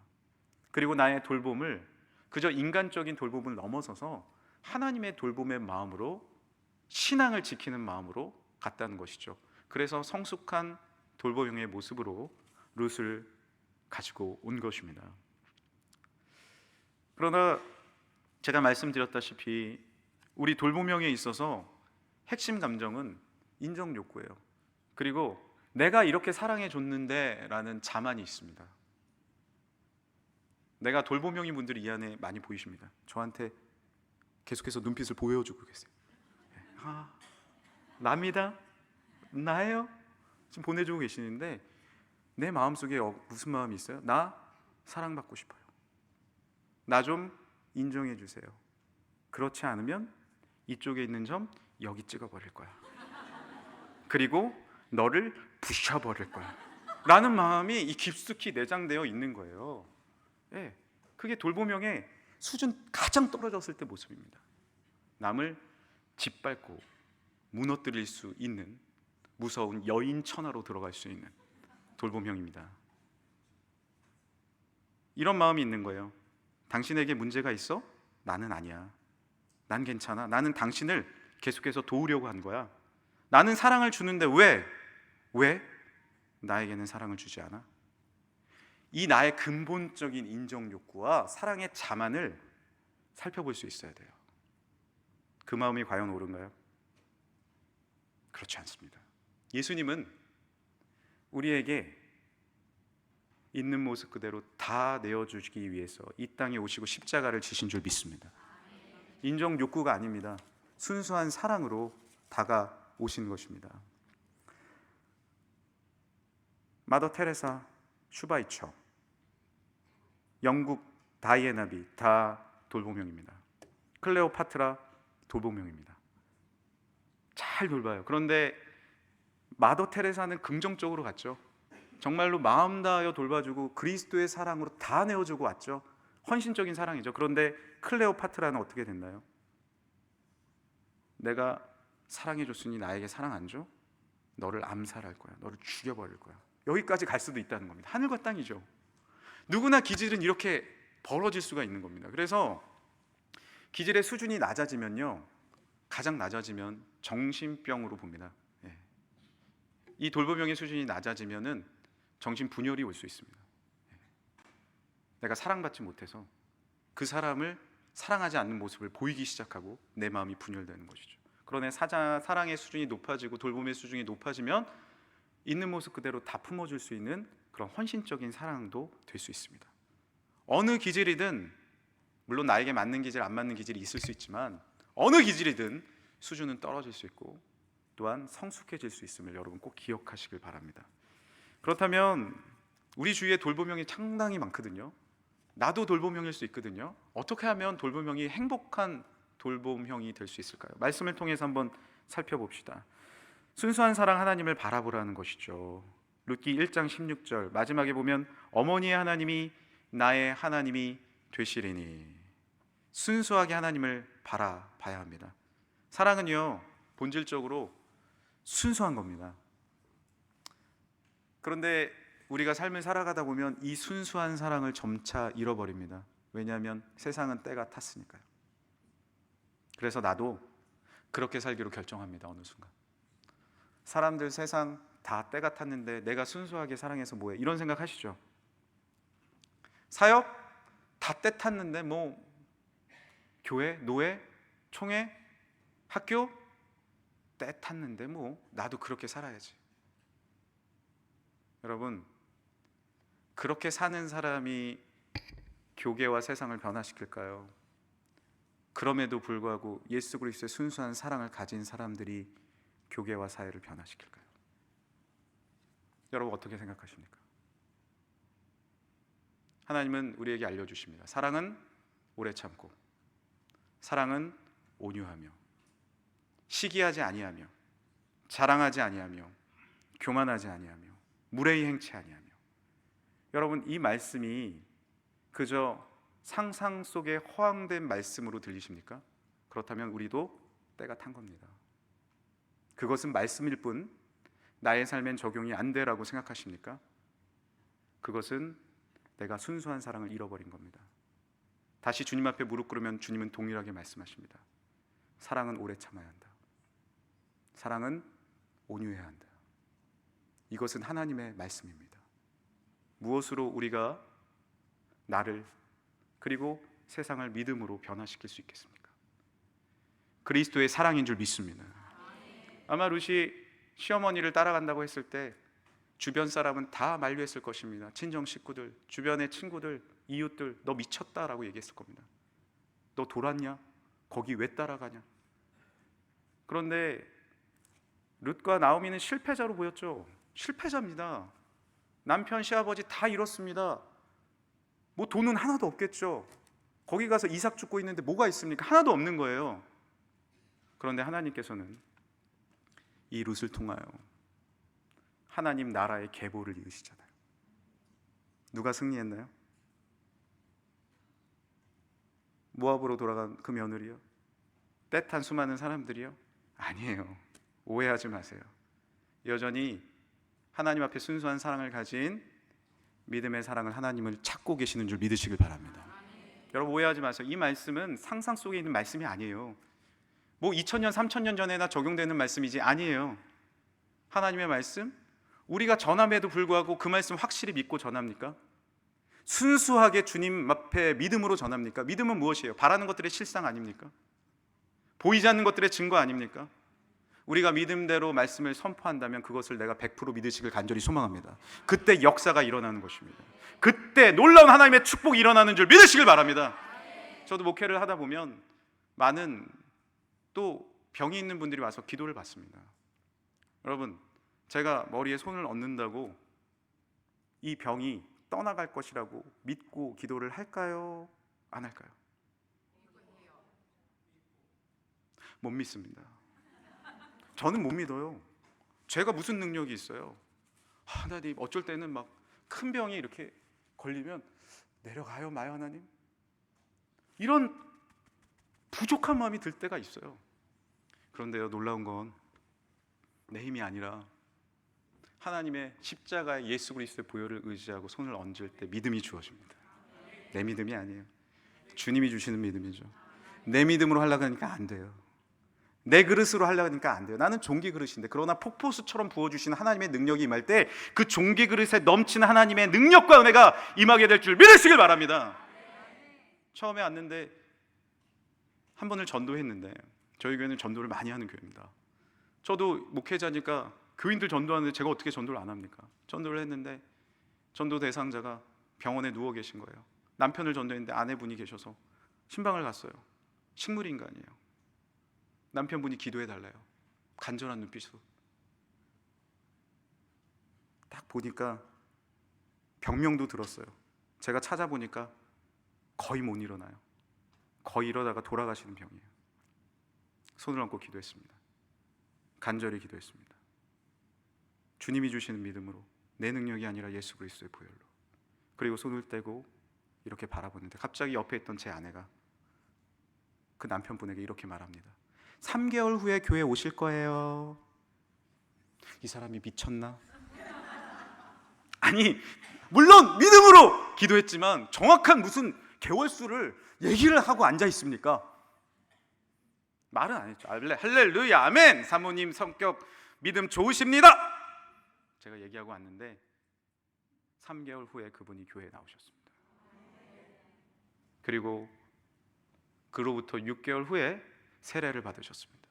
그리고 나의 돌봄을 그저 인간적인 돌봄을 넘어서서 하나님의 돌봄의 마음으로 신앙을 지키는 마음으로 갔다는 것이죠. 그래서 성숙한 돌보형의 모습으로 룻을 가지고 온 것입니다. 그러나 제가 말씀드렸다시피 우리 돌보명에 있어서 핵심 감정은 인정 욕구예요. 그리고 내가 이렇게 사랑해 줬는데 라는 자만이 있습니다. 내가 돌보명인 분들이 이 안에 많이 보이십니다. 저한테 계속해서 눈빛을 보여주고 계세요. 납니다. 나예요. 지금 보내주고 계시는데 내 마음속에 무슨 마음이 있어요? 나 사랑받고 싶어요. 나 좀 인정해 주세요. 그렇지 않으면 이쪽에 있는 점 여기 찍어버릴 거야. 그리고 너를 부셔버릴 거야 라는 마음이 이 깊숙이 내장되어 있는 거예요. 예, 그게 돌보명의 수준 가장 떨어졌을 때 모습입니다. 남을 짓밟고 무너뜨릴 수 있는 무서운 여인 천하로 들어갈 수 있는 돌보명입니다. 이런 마음이 있는 거예요. 당신에게 문제가 있어? 나는 아니야. 난 괜찮아. 나는 당신을 계속해서 도우려고 한 거야. 나는 사랑을 주는데 왜 나에게는 사랑을 주지 않아? 이 나의 근본적인 인정 욕구와 사랑의 자만을 살펴볼 수 있어야 돼요. 그 마음이 과연 옳은가요? 그렇지 않습니다. 예수님은 우리에게 있는 모습 그대로 다 내어주기 위해서 이 땅에 오시고 십자가를 지신 줄 믿습니다. 인정 욕구가 아닙니다. 순수한 사랑으로 다가오신 것입니다. 마더 테레사, 슈바이처, 영국 다이애나비 다 돌보명입니다. 클레오파트라 돌보명입니다. 잘 돌봐요. 그런데 마더 테레사는 긍정적으로 갔죠. 정말로 마음 다하여 돌봐주고 그리스도의 사랑으로 다 내어주고 왔죠. 헌신적인 사랑이죠. 그런데 클레오파트라는 어떻게 됐나요? 내가 사랑해줬으니 나에게 사랑 안 줘? 너를 암살할 거야. 너를 죽여버릴 거야. 여기까지 갈 수도 있다는 겁니다. 하늘과 땅이죠. 누구나 기질은 이렇게 벌어질 수가 있는 겁니다. 그래서 기질의 수준이 낮아지면요, 가장 낮아지면 정신병으로 봅니다. 이 돌보명의 수준이 낮아지면은 정신분열이 올 수 있습니다. 내가 사랑받지 못해서 그 사람을 사랑하지 않는 모습을 보이기 시작하고 내 마음이 분열되는 것이죠. 그러나 사랑의 수준이 높아지고 돌봄의 수준이 높아지면 있는 모습 그대로 다 품어줄 수 있는 그런 헌신적인 사랑도 될 수 있습니다. 어느 기질이든, 물론 나에게 맞는 기질, 안 맞는 기질이 있을 수 있지만 어느 기질이든 수준은 떨어질 수 있고 또한 성숙해질 수 있음을 여러분 꼭 기억하시길 바랍니다. 그렇다면 우리 주위에 돌보명이 상당히 많거든요. 나도 돌보명일 수 있거든요. 어떻게 하면 돌보명이 행복한 돌봄형이 될 수 있을까요? 말씀을 통해서 한번 살펴봅시다. 순수한 사랑, 하나님을 바라보라는 것이죠. 룻기 1장 16절 마지막에 보면 어머니의 하나님이 나의 하나님이 되시리니. 순수하게 하나님을 바라봐야 합니다. 사랑은요, 본질적으로 순수한 겁니다. 그런데 우리가 삶을 살아가다 보면 이 순수한 사랑을 점차 잃어버립니다. 왜냐하면 세상은 때가 탔으니까요. 그래서 나도 그렇게 살기로 결정합니다. 어느 순간 사람들, 세상 다 때가 탔는데 내가 순수하게 사랑해서 뭐해? 이런 생각 하시죠? 사역 다 때 탔는데 뭐 교회, 노예, 총회, 학교 때 탔는데 뭐 나도 그렇게 살아야지. 여러분, 그렇게 사는 사람이 교계와 세상을 변화시킬까요? 그럼에도 불구하고 예수 그리스도의 순수한 사랑을 가진 사람들이 교계와 사회를 변화시킬까요? 여러분 어떻게 생각하십니까? 하나님은 우리에게 알려주십니다. 사랑은 오래 참고, 사랑은 온유하며, 시기하지 아니하며, 자랑하지 아니하며, 교만하지 아니하며, 무례히 행치 아니하며. 여러분, 이 말씀이 그저 상상 속에 허황된 말씀으로 들리십니까? 그렇다면 우리도 때가 탄 겁니다. 그것은 말씀일 뿐 나의 삶엔 적용이 안 되라고 생각하십니까? 그것은 내가 순수한 사랑을 잃어버린 겁니다. 다시 주님 앞에 무릎 꿇으면 주님은 동일하게 말씀하십니다. 사랑은 오래 참아야 한다. 사랑은 온유해야 한다. 이것은 하나님의 말씀입니다. 무엇으로 우리가 나를 그리고 세상을 믿음으로 변화시킬 수 있겠습니까? 그리스도의 사랑인 줄 믿습니다. 아마 루시 시어머니를 따라간다고 했을 때 주변 사람은 다 만류했을 것입니다. 친정 식구들, 주변의 친구들, 이웃들, 너 미쳤다라고 얘기했을 겁니다. 너 돌았냐? 거기 왜 따라가냐? 그런데 룻과 나오미는 실패자로 보였죠. 실패자입니다. 남편, 시아버지 다 잃었습니다. 뭐 돈은 하나도 없겠죠. 거기 가서 이삭 죽고 있는데 뭐가 있습니까? 하나도 없는 거예요. 그런데 하나님께서는 이 룻을 통하여 하나님 나라의 계보를 이으시잖아요. 누가 승리했나요? 모압으로 돌아간 그 며느리요? 때탄 수많은 사람들이요? 아니에요. 오해하지 마세요. 여전히 하나님 앞에 순수한 사랑을 가진 믿음의 사랑을 하나님을 찾고 계시는 줄 믿으시길 바랍니다. 여러분 오해하지 마세요. 이 말씀은 상상 속에 있는 말씀이 아니에요. 뭐 2000년, 3000년 전에나 적용되는 말씀이지 아니에요. 하나님의 말씀, 우리가 전함에도 불구하고 그 말씀 확실히 믿고 전합니까? 순수하게 주님 앞에 믿음으로 전합니까? 믿음은 무엇이에요? 바라는 것들의 실상 아닙니까? 보이지 않는 것들의 증거 아닙니까? 우리가 믿음대로 말씀을 선포한다면 그것을 내가 100% 믿으시길 간절히 소망합니다. 그때 역사가 일어나는 것입니다. 그때 놀라운 하나님의 축복이 일어나는 줄 믿으시길 바랍니다. 저도 목회를 하다 보면 많은 또 병이 있는 분들이 와서 기도를 받습니다. 여러분, 제가 머리에 손을 얹는다고 이 병이 떠나갈 것이라고 믿고 기도를 할까요? 안 할까요? 못 믿습니다. 저는 못 믿어요. 제가 무슨 능력이 있어요? 하나님, 어쩔 때는 막 큰 병이 이렇게 걸리면 내려가요 마요 하나님? 이런 부족한 마음이 들 때가 있어요. 그런데요, 놀라운 건 내 힘이 아니라 하나님의 십자가의 예수 그리스도의 보혈을 의지하고 손을 얹을 때 믿음이 주어집니다. 내 믿음이 아니에요. 주님이 주시는 믿음이죠. 내 믿음으로 하려고 하니까 안 돼요. 내 그릇으로 하려고 하니까 안 돼요. 나는 종기 그릇인데, 그러나 폭포수처럼 부어주시는 하나님의 능력이 임할 때 그 종기 그릇에 넘치는 하나님의 능력과 은혜가 임하게 될 줄 믿으시길 바랍니다. 처음에 왔는데 한 번을 전도했는데, 저희 교회는 전도를 많이 하는 교회입니다. 저도 목회자니까 교인들 전도하는데 제가 어떻게 전도를 안 합니까? 전도를 했는데 전도 대상자가 병원에 누워 계신 거예요. 남편을 전도했는데 아내분이 계셔서 신방을 갔어요. 식물인간이에요. 남편분이 기도해 달래요. 간절한 눈빛으로. 딱 보니까 병명도 들었어요. 제가 찾아보니까 거의 못 일어나요. 거의 이러다가 돌아가시는 병이에요. 손을 얹고 기도했습니다. 간절히 기도했습니다. 주님이 주시는 믿음으로, 내 능력이 아니라 예수 그리스도의 보혈로. 그리고 손을 떼고 이렇게 바라보는데 갑자기 옆에 있던 제 아내가 그 남편분에게 이렇게 말합니다. 3개월 후에 교회 오실 거예요. 이 사람이 미쳤나? 아니, 물론 믿음으로 기도했지만 정확한 무슨 개월수를 얘기를 하고 앉아 있습니까? 말은 안 했죠. 할렐루야 아멘. 사모님 성격 믿음 좋으십니다. 제가 얘기하고 왔는데 3개월 후에 그분이 교회에 나오셨습니다. 그리고 그로부터 6개월 후에 세례를 받으셨습니다.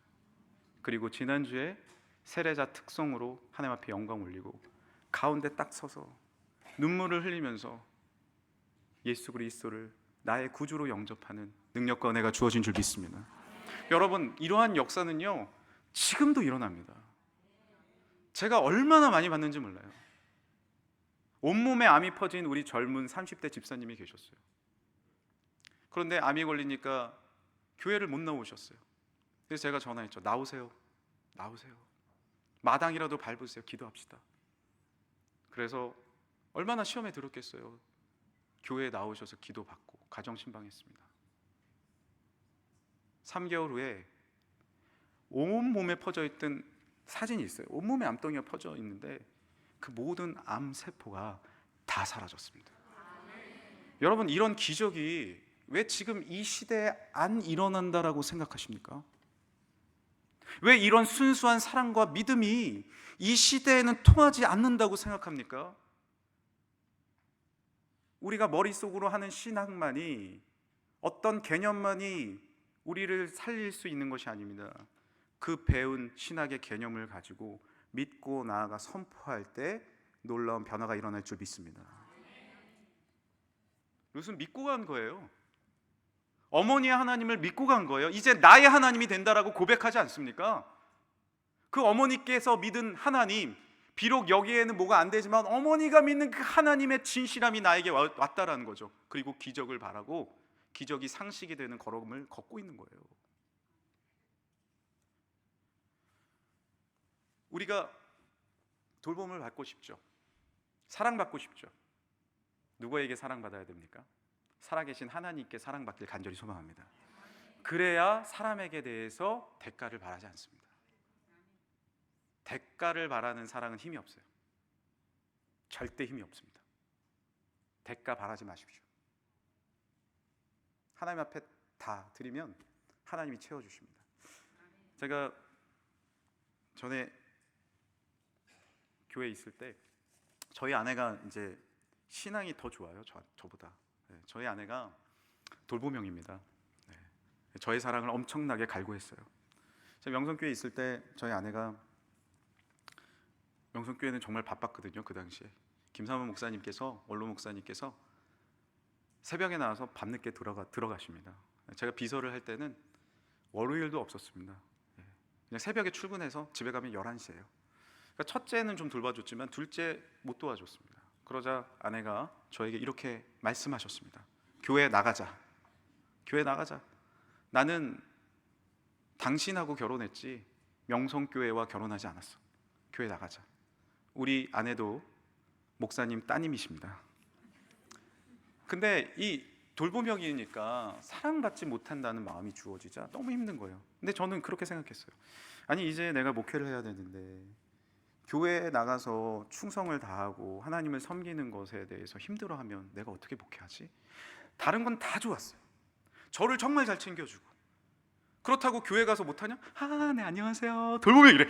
그리고 지난주에 세례자 특성으로 하나님 앞에 영광 올리고 가운데 딱 서서 눈물을 흘리면서 예수 그리스도를 나의 구주로 영접하는 능력과 은혜가 주어진 줄 믿습니다. 여러분, 이러한 역사는요 지금도 일어납니다. 제가 얼마나 많이 봤는지 몰라요. 온몸에 암이 퍼진 우리 젊은 30대 집사님이 계셨어요. 그런데 암이 걸리니까 교회를 못 나오셨어요. 그래서 제가 전화했죠. 나오세요. 나오세요. 마당이라도 밟으세요. 기도합시다. 그래서 얼마나 시험에 들었겠어요. 교회에 나오셔서 기도받고 가정신방했습니다. 3개월 후에 온몸에 퍼져 있던 사진이 있어요. 온몸에 암덩이가 퍼져 있는데 그 모든 암세포가 다 사라졌습니다. 여러분, 이런 기적이 왜 지금 이 시대에 안 일어난다라고 생각하십니까? 왜 이런 순수한 사랑과 믿음이 이 시대에는 통하지 않는다고 생각합니까? 우리가 머릿속으로 하는 신앙만이, 어떤 개념만이 우리를 살릴 수 있는 것이 아닙니다. 그 배운 신학의 개념을 가지고 믿고 나아가 선포할 때 놀라운 변화가 일어날 줄 믿습니다. 무슨 믿고 간 거예요? 어머니의 하나님을 믿고 간 거예요. 이제 나의 하나님이 된다라고 고백하지 않습니까? 그 어머니께서 믿은 하나님, 비록 여기에는 뭐가 안 되지만 어머니가 믿는 그 하나님의 진실함이 나에게 왔다라는 거죠. 그리고 기적을 바라고 기적이 상식이 되는 걸음을 걷고 있는 거예요. 우리가 돌봄을 받고 싶죠. 사랑받고 싶죠. 누구에게 사랑받아야 됩니까? 살아계신 하나님께 사랑받길 간절히 소망합니다. 그래야 사람에게 대해서 대가를 바라지 않습니다. 대가를 바라는 사랑은 힘이 없어요. 절대 힘이 없습니다. 대가 바라지 마십시오. 하나님 앞에 다 드리면 하나님이 채워주십니다. 제가 전에 교회에 있을 때 저희 아내가 이제 신앙이 더 좋아요. 저보다. 네, 저희 아내가 돌보명입니다. 네, 저의 사랑을 엄청나게 갈구했어요. 제가 명성교회에 있을 때 저희 아내가, 명성교회는 정말 바빴거든요. 그 당시에 김삼원 목사님께서, 원로 목사님께서 새벽에 나와서 밤늦게 들어가십니다. 제가 비서를 할 때는 월요일도 없었습니다. 그냥 새벽에 출근해서 집에 가면 11시예요. 그러니까 첫째는 좀 돌봐줬지만 둘째 못 도와줬습니다. 그러자 아내가 저에게 이렇게 말씀하셨습니다. 교회 나가자. 교회 나가자. 나는 당신하고 결혼했지 명성교회와 결혼하지 않았어. 교회 나가자. 우리 아내도 목사님 따님이십니다. 근데 이 돌보명이니까 사랑받지 못한다는 마음이 주어지자 너무 힘든 거예요. 근데 저는 그렇게 생각했어요. 아니, 이제 내가 목회를 해야 되는데 교회에 나가서 충성을 다하고 하나님을 섬기는 것에 대해서 힘들어하면 내가 어떻게 목회하지? 다른 건 다 좋았어요. 저를 정말 잘 챙겨주고, 그렇다고 교회 가서 못하냐? 네, 안녕하세요. 돌보면 이래.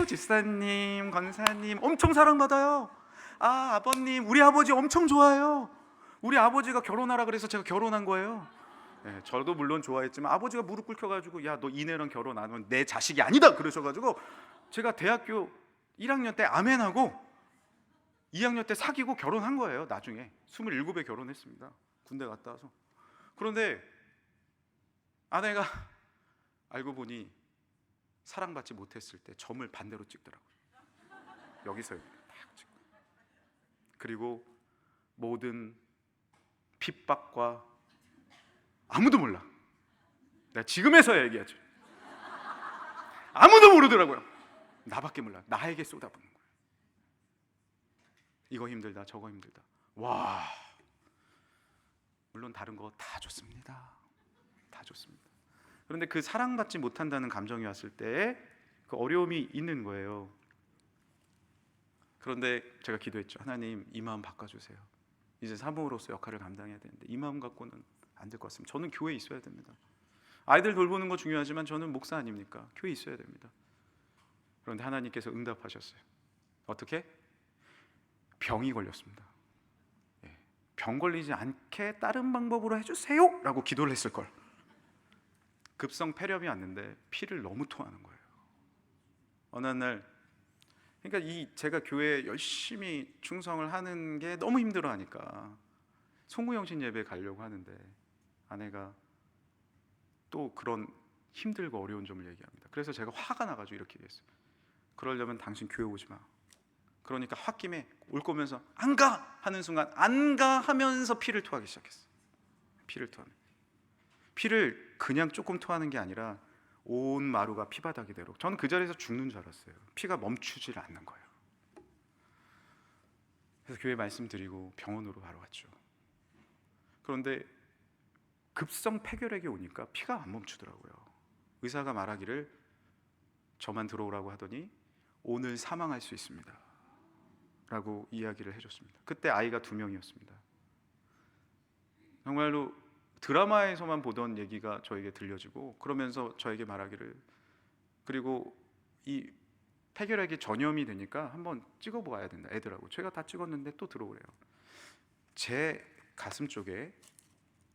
집사님, 권사님 엄청 사랑받아요. 아버님, 우리 아버지 엄청 좋아해요. 우리 아버지가 결혼하라 그래서 제가 결혼한 거예요. 네, 저도 물론 좋아했지만 아버지가 무릎 꿇혀가지고 야, 너 이내랑 결혼 안 하면 내 자식이 아니다 그러셔가지고 제가 대학교 1학년 때 아멘하고 2학년 때 사귀고 결혼한 거예요. 나중에 27에 결혼했습니다. 군대 갔다 와서. 그런데 아내가 알고 보니 사랑받지 못했을 때 점을 반대로 찍더라고요. 여기서 딱 찍고. 그리고 모든 핍박과, 아무도 몰라. 내가 지금에서야 얘기하죠. 아무도 모르더라고요. 나밖에 몰라. 나에게 쏟아붓는 거예요. 이거 힘들다, 저거 힘들다. 와, 물론 다른 거 다 좋습니다. 다 좋습니다. 그런데 그 사랑받지 못한다는 감정이 왔을 때 그 어려움이 있는 거예요. 그런데 제가 기도했죠. 하나님, 이 마음 바꿔주세요. 이제 사모로서 역할을 감당해야 되는데 이 마음 갖고는 안 될 것 같습니다. 저는 교회에 있어야 됩니다. 아이들 돌보는 거 중요하지만 저는 목사 아닙니까? 교회에 있어야 됩니다. 그런데 하나님께서 응답하셨어요. 어떻게? 병이 걸렸습니다. 병 걸리지 않게 다른 방법으로 해주세요 라고 기도를 했을 걸. 급성 폐렴이 왔는데 피를 너무 토하는 거예요. 어느 날, 그러니까 제가 교회에 열심히 충성을 하는 게 너무 힘들어하니까 송구영신 예배 가려고 하는데 아내가 또 그런 힘들고 어려운 점을 얘기합니다. 그래서 제가 화가 나가지고 이렇게 얘기했어요. 그러려면 당신 교회 오지 마. 그러니까 홧김에 올 거면서 안 가! 하는 순간 안 가! 하면서 피를 토하기 시작했어. 피를 토하는. 피를 그냥 조금 토하는 게 아니라 온 마루가 피바닥이 되도록. 저는 그 자리에서 죽는 줄 알았어요. 피가 멈추질 않는 거예요. 그래서 교회 말씀드리고 병원으로 바로 갔죠. 그런데 급성 폐결핵이 오니까 피가 안 멈추더라고요. 의사가 말하기를 저만 들어오라고 하더니 오늘 사망할 수 있습니다 라고 이야기를 해줬습니다. 그때 아이가 2명이었습니다. 정말로 드라마에서만 보던 얘기가 저에게 들려지고, 그러면서 저에게 말하기를, 그리고 이 폐결핵이 전염이 되니까 한번 찍어봐야 된다 애들하고. 제가 다 찍었는데 또 들어오래요. 제 가슴 쪽에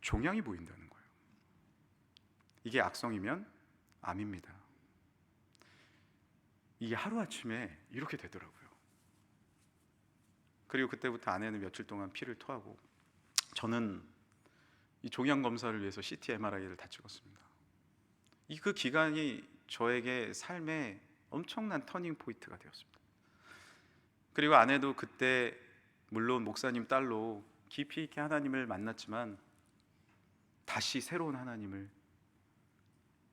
종양이 보인다는 거예요. 이게 악성이면 암입니다. 이게 하루아침에 이렇게 되더라고요. 그리고 그때부터 아내는 며칠 동안 피를 토하고, 저는 이 종양 검사를 위해서 CT, MRI를 다 찍었습니다. 그 기간이 저에게 삶의 엄청난 터닝 포인트가 되었습니다. 그리고 아내도 그때 물론 목사님 딸로 깊이 있게 하나님을 만났지만 다시 새로운 하나님을,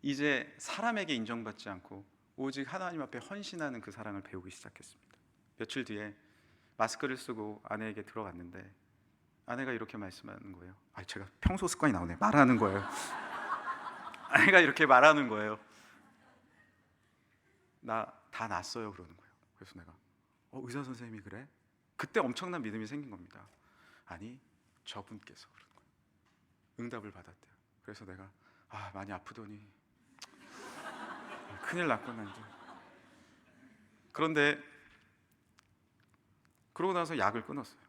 이제 사람에게 인정받지 않고 오직 하나님 앞에 헌신하는 그 사랑을 배우기 시작했습니다. 며칠 뒤에 마스크를 쓰고 아내에게 들어갔는데 아내가 이렇게 말씀하는 거예요. 제가 평소 습관이 나오네. 말하는 거예요. 아내가 이렇게 말하는 거예요. 나 다 났어요 그러는 거예요. 그래서 내가 의사 선생님이 그래? 그때 엄청난 믿음이 생긴 겁니다. 아니 저분께서 그러는 거예요. 응답을 받았대요. 그래서 내가 많이 아프더니 큰일 났구나 이제. 그런데 그러고 나서 약을 끊었어요.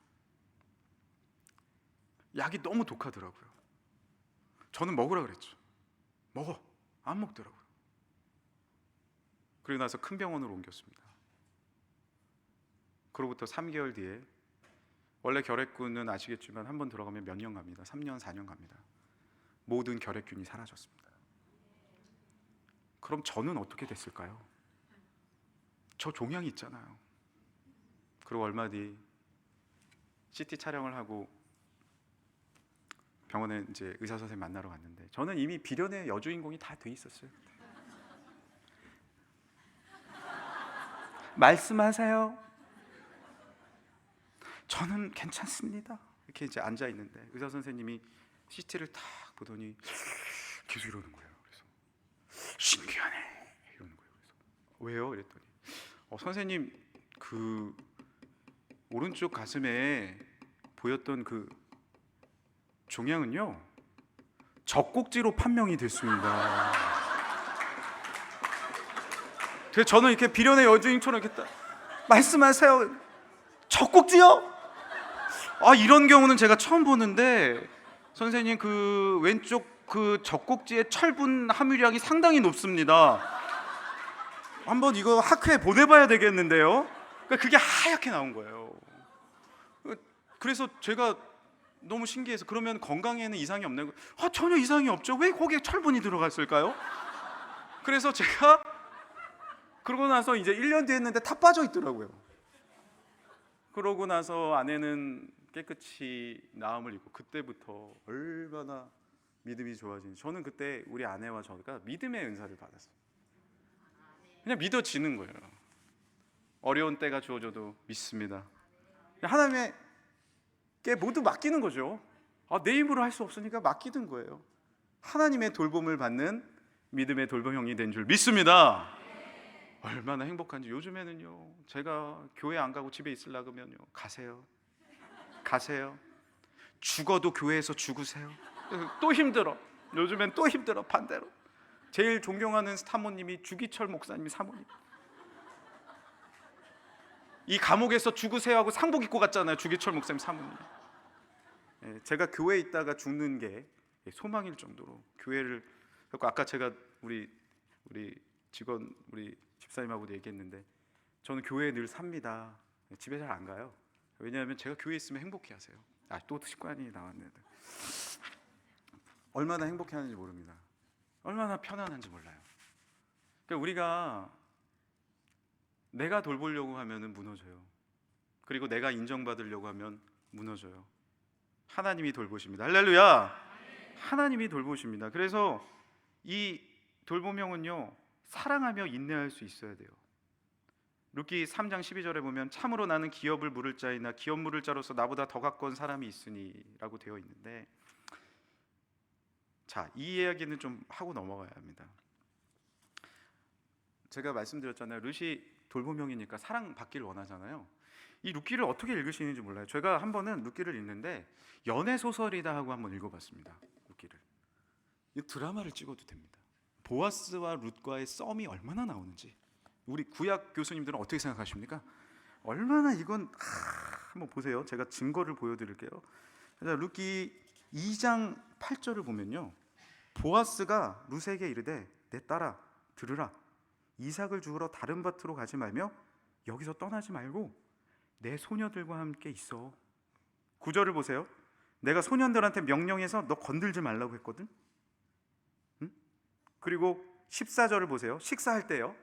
약이 너무 독하더라고요. 저는 먹으라 그랬죠. 먹어. 안 먹더라고요. 그리고 나서 큰 병원으로 옮겼습니다. 그로부터 3개월 뒤에, 원래 결핵균은 아시겠지만 한 번 들어가면 몇 년 갑니다. 3년, 4년 갑니다. 모든 결핵균이 사라졌습니다. 그럼 저는 어떻게 됐을까요? 저 종양이 있잖아요. 그리고 얼마 뒤 CT 촬영을 하고 병원에 이제 의사 선생님 만나러 갔는데 저는 이미 비련의 여주인공이 다 돼 있었어요. 말씀하세요. 저는 괜찮습니다. 이렇게 이제 앉아 있는데 의사 선생님이 CT를 탁 보더니 계속 이러는 거예요. 그래서 신기하네 이러는 거예요. 그래서 왜요? 이랬더니 선생님 그 오른쪽 가슴에 보였던 그 종양은요 젖꼭지로 판명이 됐습니다. 그래서 저는 이렇게 비련의 여주인처럼 이렇게 딱 말씀하세요. 젖꼭지요? 이런 경우는 제가 처음 보는데 선생님 그 왼쪽 그 젖꼭지의 철분 함유량이 상당히 높습니다. 한번 이거 학회에 보내봐야 되겠는데요. 그러니까 그게 하얗게 나온 거예요. 그래서 제가 너무 신기해서 그러면 건강에는 이상이 없나요? 전혀 이상이 없죠. 왜 거기에 철분이 들어갔을까요? 그래서 제가 그러고 나서 이제 1년 뒤에 했는데 다 빠져 있더라고요. 그러고 나서 아내는 깨끗이 나음을 입고 그때부터 얼마나 믿음이 좋아지는지. 저는 그때 우리 아내와 저가 믿음의 은사를 받았어요. 그냥 믿어지는 거예요. 어려운 때가 주어져도 믿습니다. 하나님께 모두 맡기는 거죠. 내 힘으로 할 수 없으니까 맡기는 거예요. 하나님의 돌봄을 받는 믿음의 돌봄형이 된 줄 믿습니다. 얼마나 행복한지. 요즘에는요 제가 교회 안 가고 집에 있으려고 하면요 가세요. 죽어도 교회에서 죽으세요. 또 힘들어. 요즘엔 또 힘들어. 반대로 제일 존경하는 사모님이 주기철 목사님이 사모님. 이 감옥에서 죽으세요 하고 상복 입고 갔잖아요. 주기철 목사님 사모님. 제가 교회에 있다가 죽는 게 소망일 정도로 교회를. 아까 제가 우리 직원 우리 집사님하고도 얘기했는데 저는 교회에 늘 삽니다. 집에 잘 안 가요. 왜냐하면 제가 교회에 있으면 행복해하세요. 또 식관이 나왔는데 얼마나 행복해하는지 모릅니다. 얼마나 편안한지 몰라요. 그러니까 우리가 내가 돌보려고 하면은 무너져요. 그리고 내가 인정받으려고 하면 무너져요. 하나님이 돌보십니다. 할렐루야. 하나님이 돌보십니다. 그래서 이 돌보명은요, 사랑하며 인내할 수 있어야 돼요. 룻기 3장 12절에 보면 참으로 나는 기업을 물을 자이나 기업 물을 자로서 나보다 더 가까운 사람이 있으니 라고 되어 있는데, 자, 이 이야기는 좀 하고 넘어가야 합니다. 제가 말씀드렸잖아요. 룻이 돌보명이니까 사랑받기를 원하잖아요. 이 룻기를 어떻게 읽으시는지 몰라요. 제가 한 번은 룻기를 읽는데 연애 소설이다 하고 한번 읽어봤습니다. 룻기를. 이 드라마를 찍어도 됩니다. 보아스와 룻과의 썸이 얼마나 나오는지. 우리 구약 교수님들은 어떻게 생각하십니까? 얼마나 이건 한번 보세요. 제가 증거를 보여드릴게요. 룻기 2장 8절을 보면요, 보아스가 룻에게 이르되 내 딸아 들으라, 이삭을 주우러 다른 밭으로 가지 말며 여기서 떠나지 말고 내 소녀들과 함께 있어. 9절을 보세요. 내가 소년들한테 명령해서 너 건들지 말라고 했거든. 응? 그리고 14절을 보세요. 식사할 때요,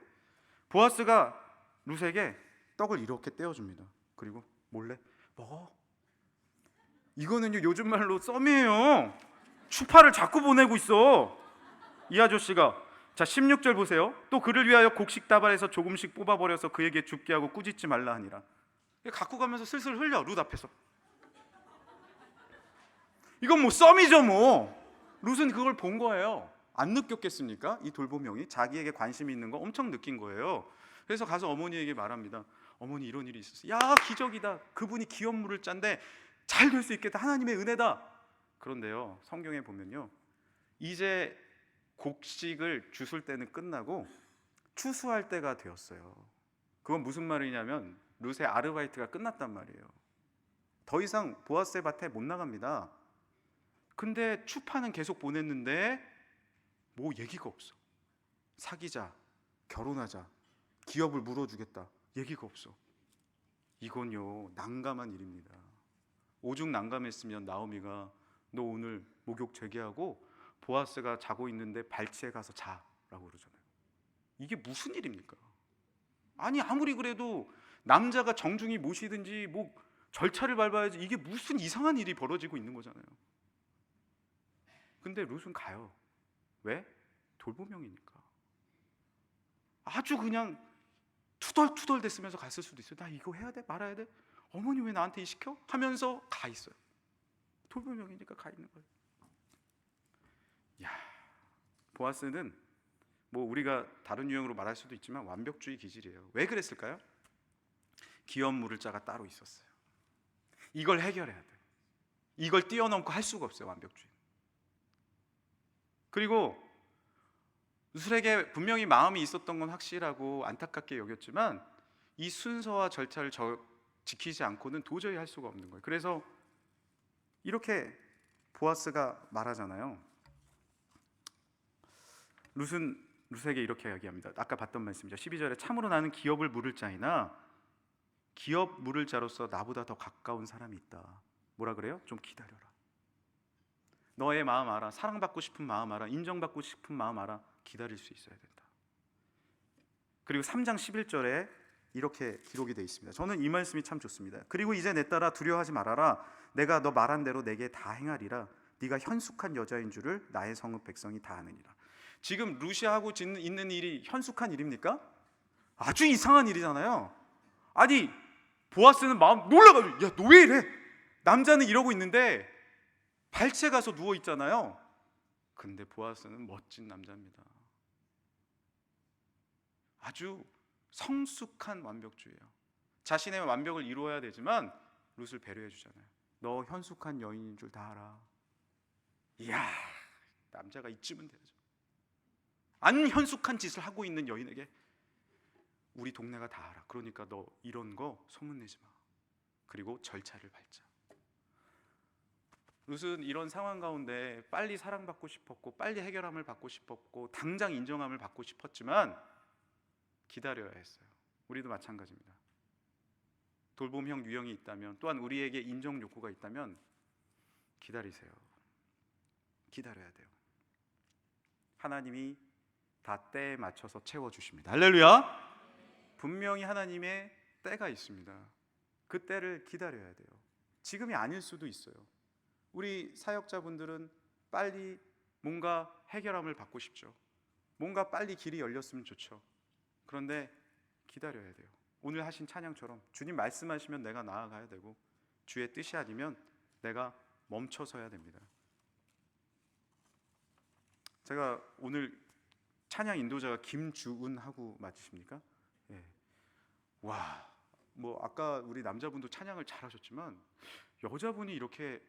보아스가 룻에게 떡을 이렇게 떼어줍니다. 그리고 몰래 먹어. 이거는요, 요즘 말로 썸이에요. 추파를 자꾸 보내고 있어 이 아저씨가. 자, 16절 보세요. 또 그를 위하여 곡식 다발에서 조금씩 뽑아버려서 그에게 줍게 하고 꾸짖지 말라 하니라. 갖고 가면서 슬슬 흘려, 룻 앞에서. 이건 뭐 썸이죠 뭐. 룻은 그걸 본 거예요. 안 느꼈겠습니까? 이 돌보명이 자기에게 관심이 있는 거 엄청 느낀 거예요. 그래서 가서 어머니에게 말합니다. 어머니, 이런 일이 있었어요. 야, 기적이다. 그분이 기업 물을 짠데 잘 될 수 있겠다. 하나님의 은혜다. 그런데요, 성경에 보면요, 이제 곡식을 주술 때는 끝나고 추수할 때가 되었어요. 그건 무슨 말이냐면 룻의 아르바이트가 끝났단 말이에요. 더 이상 보아스의 밭에 못 나갑니다. 근데 추파는 계속 보냈는데 뭐 얘기가 없어. 사귀자, 결혼하자, 기업을 물어주겠다, 얘기가 없어. 이건요, 난감한 일입니다. 오죽 난감했으면 나오미가 너 오늘 목욕 재개하고 보아스가 자고 있는데 발치에 가서 자라고 그러잖아요. 이게 무슨 일입니까? 아니, 아무리 그래도 남자가 정중히 모시든지 뭐 절차를 밟아야지, 이게 무슨 이상한 일이 벌어지고 있는 거잖아요. 근데 룻은 가요. 왜? 돌보명이니까. 아주 그냥 투덜투덜 됐으면서 갔을 수도 있어요. 나 이거 해야 돼? 말아야 돼? 어머니 왜 나한테 시켜? 하면서 가 있어요. 돌보명이니까 가 있는 거예요. 야, 보아스는 뭐 우리가 다른 유형으로 말할 수도 있지만 완벽주의 기질이에요. 왜 그랬을까요? 기업 물을 자가 따로 있었어요. 이걸 해결해야 돼. 이걸 뛰어넘고 할 수가 없어요, 완벽주의. 그리고 룻에게 분명히 마음이 있었던 건 확실하고 안타깝게 여겼지만 이 순서와 절차를 지키지 않고는 도저히 할 수가 없는 거예요. 그래서 이렇게 보아스가 말하잖아요. 룻은 룻에게 이렇게 이야기합니다. 아까 봤던 말씀이죠. 12절에 참으로 나는 기업을 물을 자이나 기업 물을 자로서 나보다 더 가까운 사람이 있다. 뭐라 그래요? 좀 기다려라. 너의 마음 알아. 사랑받고 싶은 마음 알아. 인정받고 싶은 마음 알아. 기다릴 수 있어야 된다. 그리고 3장 11절에 이렇게 기록이 되어 있습니다. 저는 이 말씀이 참 좋습니다. 그리고 이제 내 딸아 두려워하지 말아라. 내가 너 말한 대로 내게 다 행하리라. 네가 현숙한 여자인 줄을 나의 성읍 백성이 다 아느니라. 지금 룻이 하고 있는 일이 현숙한 일입니까? 아주 이상한 일이잖아요. 아니, 보아스는 마음 놀라가지고 야, 너 왜 이래? 남자는 이러고 있는데 발치에 가서 누워 있잖아요. 근데 보아스는 멋진 남자입니다. 아주 성숙한 완벽주의예요. 자신의 완벽을 이루어야 되지만 룻을 배려해 주잖아요. 너 현숙한 여인인 줄 다 알아. 이야, 남자가 이쯤은 돼야죠. 안 현숙한 짓을 하고 있는 여인에게 우리 동네가 다 알아. 그러니까 너 이런 거 소문내지 마. 그리고 절차를 밟자. 룻은 이런 상황 가운데 빨리 사랑받고 싶었고 빨리 해결함을 받고 싶었고 당장 인정함을 받고 싶었지만 기다려야 했어요. 우리도 마찬가지입니다. 돌봄형 유형이 있다면, 또한 우리에게 인정 욕구가 있다면 기다리세요. 기다려야 돼요. 하나님이 다 때에 맞춰서 채워주십니다. 할렐루야. 분명히 하나님의 때가 있습니다. 그때를 기다려야 돼요. 지금이 아닐 수도 있어요. 우리 사역자분들은 빨리 뭔가 해결함을 받고 싶죠. 뭔가 빨리 길이 열렸으면 좋죠. 그런데 기다려야 돼요. 오늘 하신 찬양처럼 주님 말씀하시면 내가 나아가야 되고, 주의 뜻이 아니면 내가 멈춰서야 됩니다. 제가 오늘 찬양 인도자가 김주은하고 맞으십니까? 예. 와, 뭐 아까 우리 남자분도 찬양을 잘하셨지만 여자분이 이렇게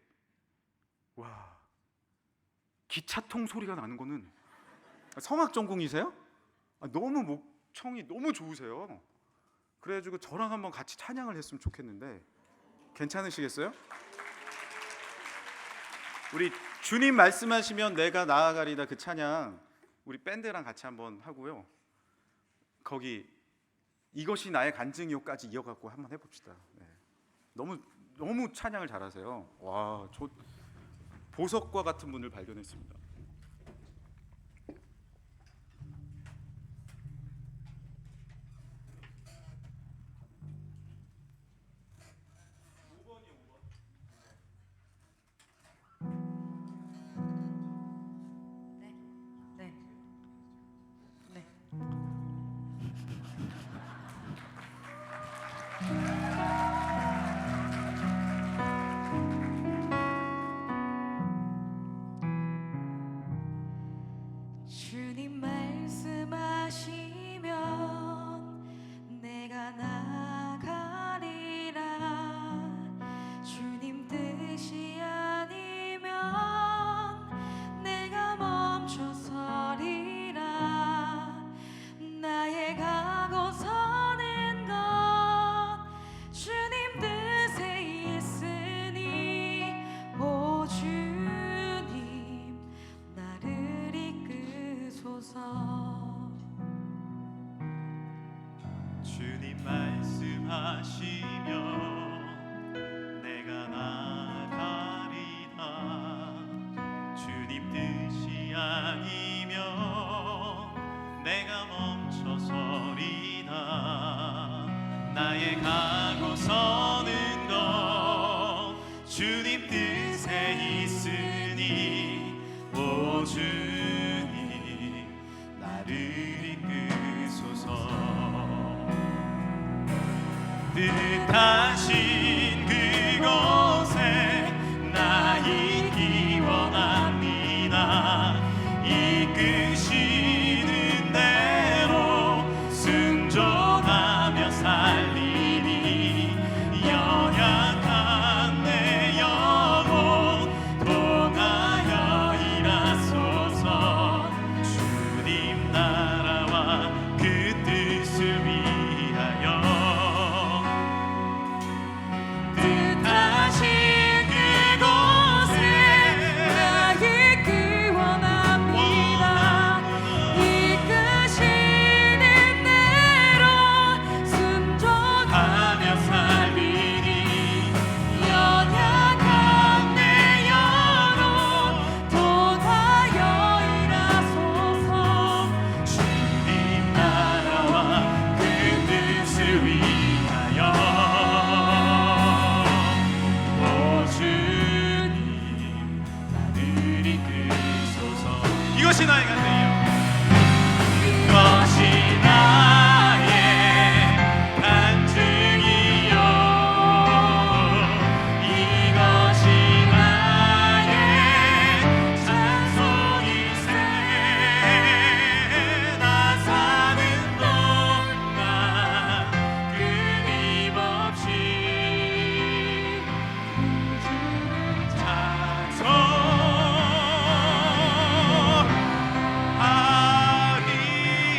와, 기차통 소리가 나는 거는, 성악 전공이세요? 너무 목청이 너무 좋으세요. 그래가지고 저랑 한번 같이 찬양을 했으면 좋겠는데 괜찮으시겠어요? 우리 주님 말씀하시면 내가 나아가리다 그 찬양 우리 밴드랑 같이 한번 하고요. 거기 이것이 나의 간증이요까지 이어갖고 한번 해봅시다. 네. 너무 찬양을 잘하세요. 와, 저 보석과 같은 분을 발견했습니다. 네, 네. 주님 말씀하시면 내가 나가리라. 주님 뜻이 아니면 내가 멈춰서리라. 나의 가고 서는 것 주님 뜻에 있으니 오 주님 나를 이끄소서. 주님 말씀하시면 내가 나가리다. 주님 뜻이 아니면 내가 멈춰서리다. 나의 가고 서는 것 주님 뜻에 있으니 오 주님 나를 이끄소서. 뜻하신 그곳에 나 있기 원합니다. 이끄시는 대로 순종하며 살리니 연약한 내 영혼 통하여 일하소서. 주님 나라와 그 뜻을 위하여 뜻하신 그곳에 나 있기 원합니다. 이끄시는 대로 순종하며 하며 살리니 연약한 내 영혼 통하여 일하소서. 주님 나라와 그 뜻을 위하여 오 주님 나를 이끄소서. 이것이 나의 간증이요. 이것이 나의 간증이요. 이것이 나의 찬송이세. 나 사는 동안 끊임없이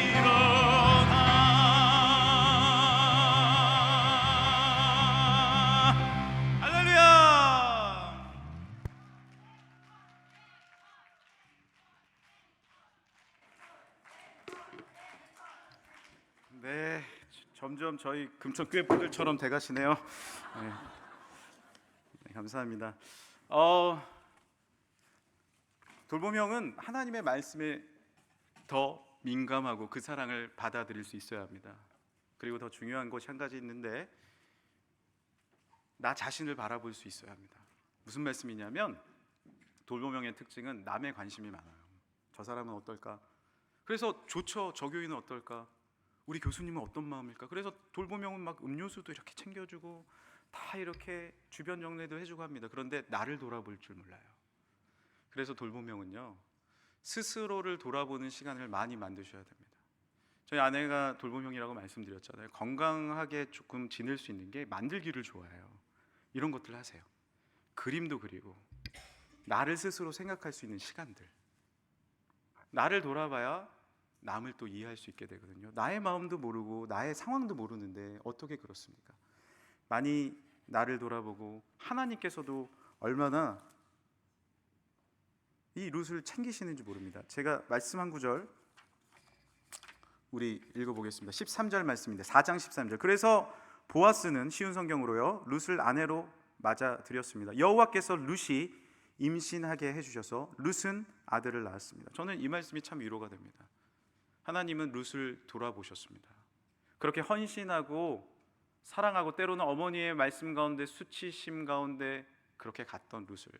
찬송하리로다. 할렐루야. 네, 점점 저희 금천 교회 분들처럼 돼가시네요. 네. 네, 감사합니다. 돌봄 형은 하나님의 말씀에 더 민감하고 그 사랑을 받아들일 수 있어야 합니다. 그리고 더 중요한 것이 한 가지 있는데, 나 자신을 바라볼 수 있어야 합니다. 무슨 말씀이냐면 돌보명의 특징은 남의 관심이 많아요. 저 사람은 어떨까? 그래서 좋죠. 저 교인은 어떨까? 우리 교수님은 어떤 마음일까? 그래서 돌보명은 막 음료수도 이렇게 챙겨주고 다 이렇게 주변 정리도 해주고 합니다. 그런데 나를 돌아볼 줄 몰라요. 그래서 돌보명은요, 스스로를 돌아보는 시간을 많이 만드셔야 됩니다. 저희 아내가 돌보명이라고 말씀드렸잖아요. 건강하게 조금 지낼 수 있는 게 만들기를 좋아해요. 이런 것들 하세요. 그림도 그리고 나를 스스로 생각할 수 있는 시간들. 나를 돌아봐야 남을 또 이해할 수 있게 되거든요. 나의 마음도 모르고 나의 상황도 모르는데 어떻게 그렇습니까? 많이 나를 돌아보고 하나님께서도 얼마나 이 룻을 챙기시는지 모릅니다. 제가 말씀 한 구절 우리 읽어보겠습니다. 13절 말씀인데 4장 13절. 그래서 보아스는 쉬운 성경으로요, 룻을 아내로 맞아들였습니다. 여호와께서 룻이 임신하게 해주셔서 룻은 아들을 낳았습니다. 저는 이 말씀이 참 위로가 됩니다. 하나님은 룻을 돌아보셨습니다. 그렇게 헌신하고 사랑하고 때로는 어머니의 말씀 가운데 수치심 가운데 그렇게 갔던 룻을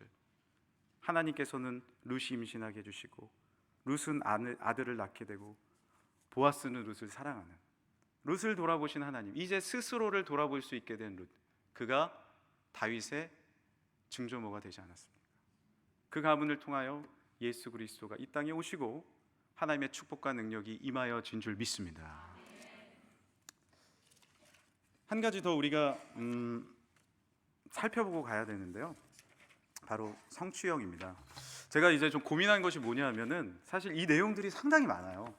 하나님께서는 룻이 임신하게 해주시고 룻은 아들을 낳게 되고 보아스는 룻을 사랑하는, 룻을 돌아보신 하나님, 이제 스스로를 돌아볼 수 있게 된 룻, 그가 다윗의 증조모가 되지 않았습니까? 그 가문을 통하여 예수 그리스도가 이 땅에 오시고 하나님의 축복과 능력이 임하여진 줄 믿습니다. 한 가지 더 우리가 살펴보고 가야 되는데요, 바로 성취형입니다. 제가 이제 좀 고민한 것이 뭐냐면은 사실 이 내용들이 상당히 많아요.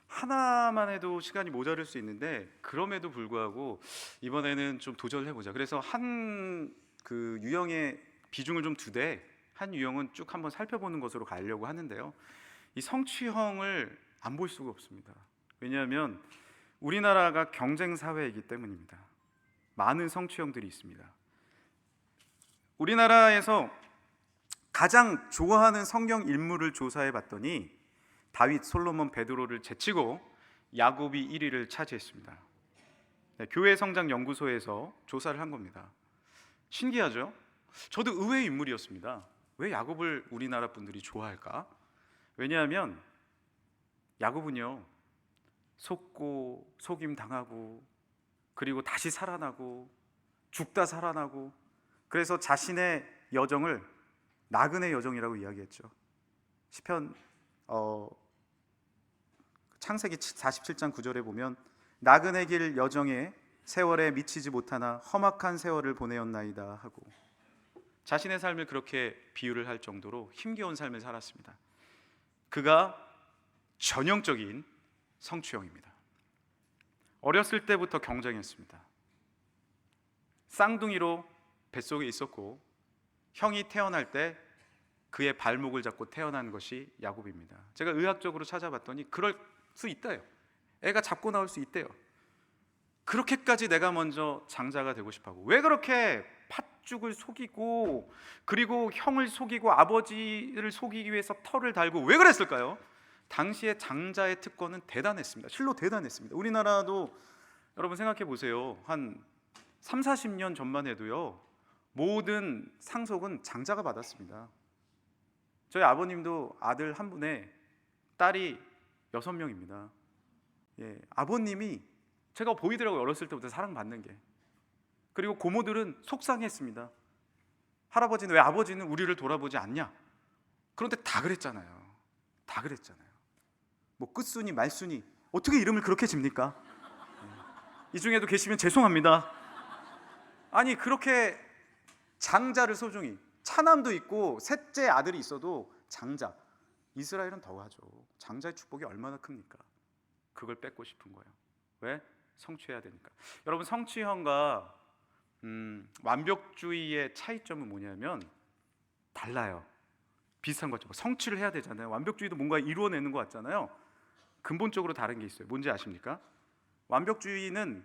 하나만 해도 시간이 모자랄 수 있는데 그럼에도 불구하고 이번에는 좀 도전을 해보자. 그래서 한 그 유형의 비중을 좀 두되 한 유형은 쭉 한번 살펴보는 것으로 가려고 하는데요, 이 성취형을 안 볼 수가 없습니다. 왜냐하면 우리나라가 경쟁 사회이기 때문입니다. 많은 성취형들이 있습니다. 우리나라에서 가장 좋아하는 성경 인물을 조사해 봤더니 다윗, 솔로몬, 베드로를 제치고 야곱이 1위를 차지했습니다. 네, 교회 성장 연구소에서 조사를 한 겁니다. 신기하죠? 저도 의외의 인물이었습니다. 왜 야곱을 우리나라 분들이 좋아할까? 왜냐하면 야곱은요, 속고 속임 당하고 그리고 다시 살아나고 죽다 살아나고, 그래서 자신의 여정을 나그네 여정이라고 이야기했죠. 시편 창세기 47장 9절에 보면 나그네 길 여정에 세월에 미치지 못하나 험악한 세월을 보내었나이다 하고 자신의 삶을 그렇게 비유를 할 정도로 힘겨운 삶을 살았습니다. 그가 전형적인 성취형입니다. 어렸을 때부터 경쟁했습니다. 쌍둥이로 뱃속에 있었고 형이 태어날 때 그의 발목을 잡고 태어난 것이 야곱입니다. 제가 의학적으로 찾아봤더니 그럴 수 있대요. 애가 잡고 나올 수 있대요. 그렇게까지 내가 먼저 장자가 되고 싶어하고, 왜 그렇게 팥죽을 속이고 그리고 형을 속이고 아버지를 속이기 위해서 털을 달고 왜 그랬을까요? 당시에 장자의 특권은 대단했습니다. 실로 대단했습니다. 우리나라도 여러분 생각해 보세요. 한 3, 40년 전만 해도요, 모든 상속은 장자가 받았습니다. 저희 아버님도 아들 한 분에 딸이 6명입니다. 예, 아버님이 제가 보이더라고요. 어렸을 때부터 사랑받는 게. 그리고 고모들은 속상했습니다. 할아버지는 왜 아버지는 우리를 돌아보지 않냐? 그런데 다 그랬잖아요. 다 그랬잖아요. 뭐 끝순이 말순이 어떻게 이름을 그렇게 집니까? 이 중에도 계시면 죄송합니다. 아니 그렇게 장자를 소중히, 차남도 있고 셋째 아들이 있어도 장자, 이스라엘은 더하죠. 장자의 축복이 얼마나 큽니까? 그걸 뺏고 싶은 거예요. 왜? 성취해야 되니까. 여러분, 성취형과 완벽주의의 차이점은 뭐냐면 달라요. 비슷한 거죠. 성취를 해야 되잖아요. 완벽주의도 뭔가 이루어내는 것 같잖아요. 근본적으로 다른 게 있어요. 뭔지 아십니까? 완벽주의는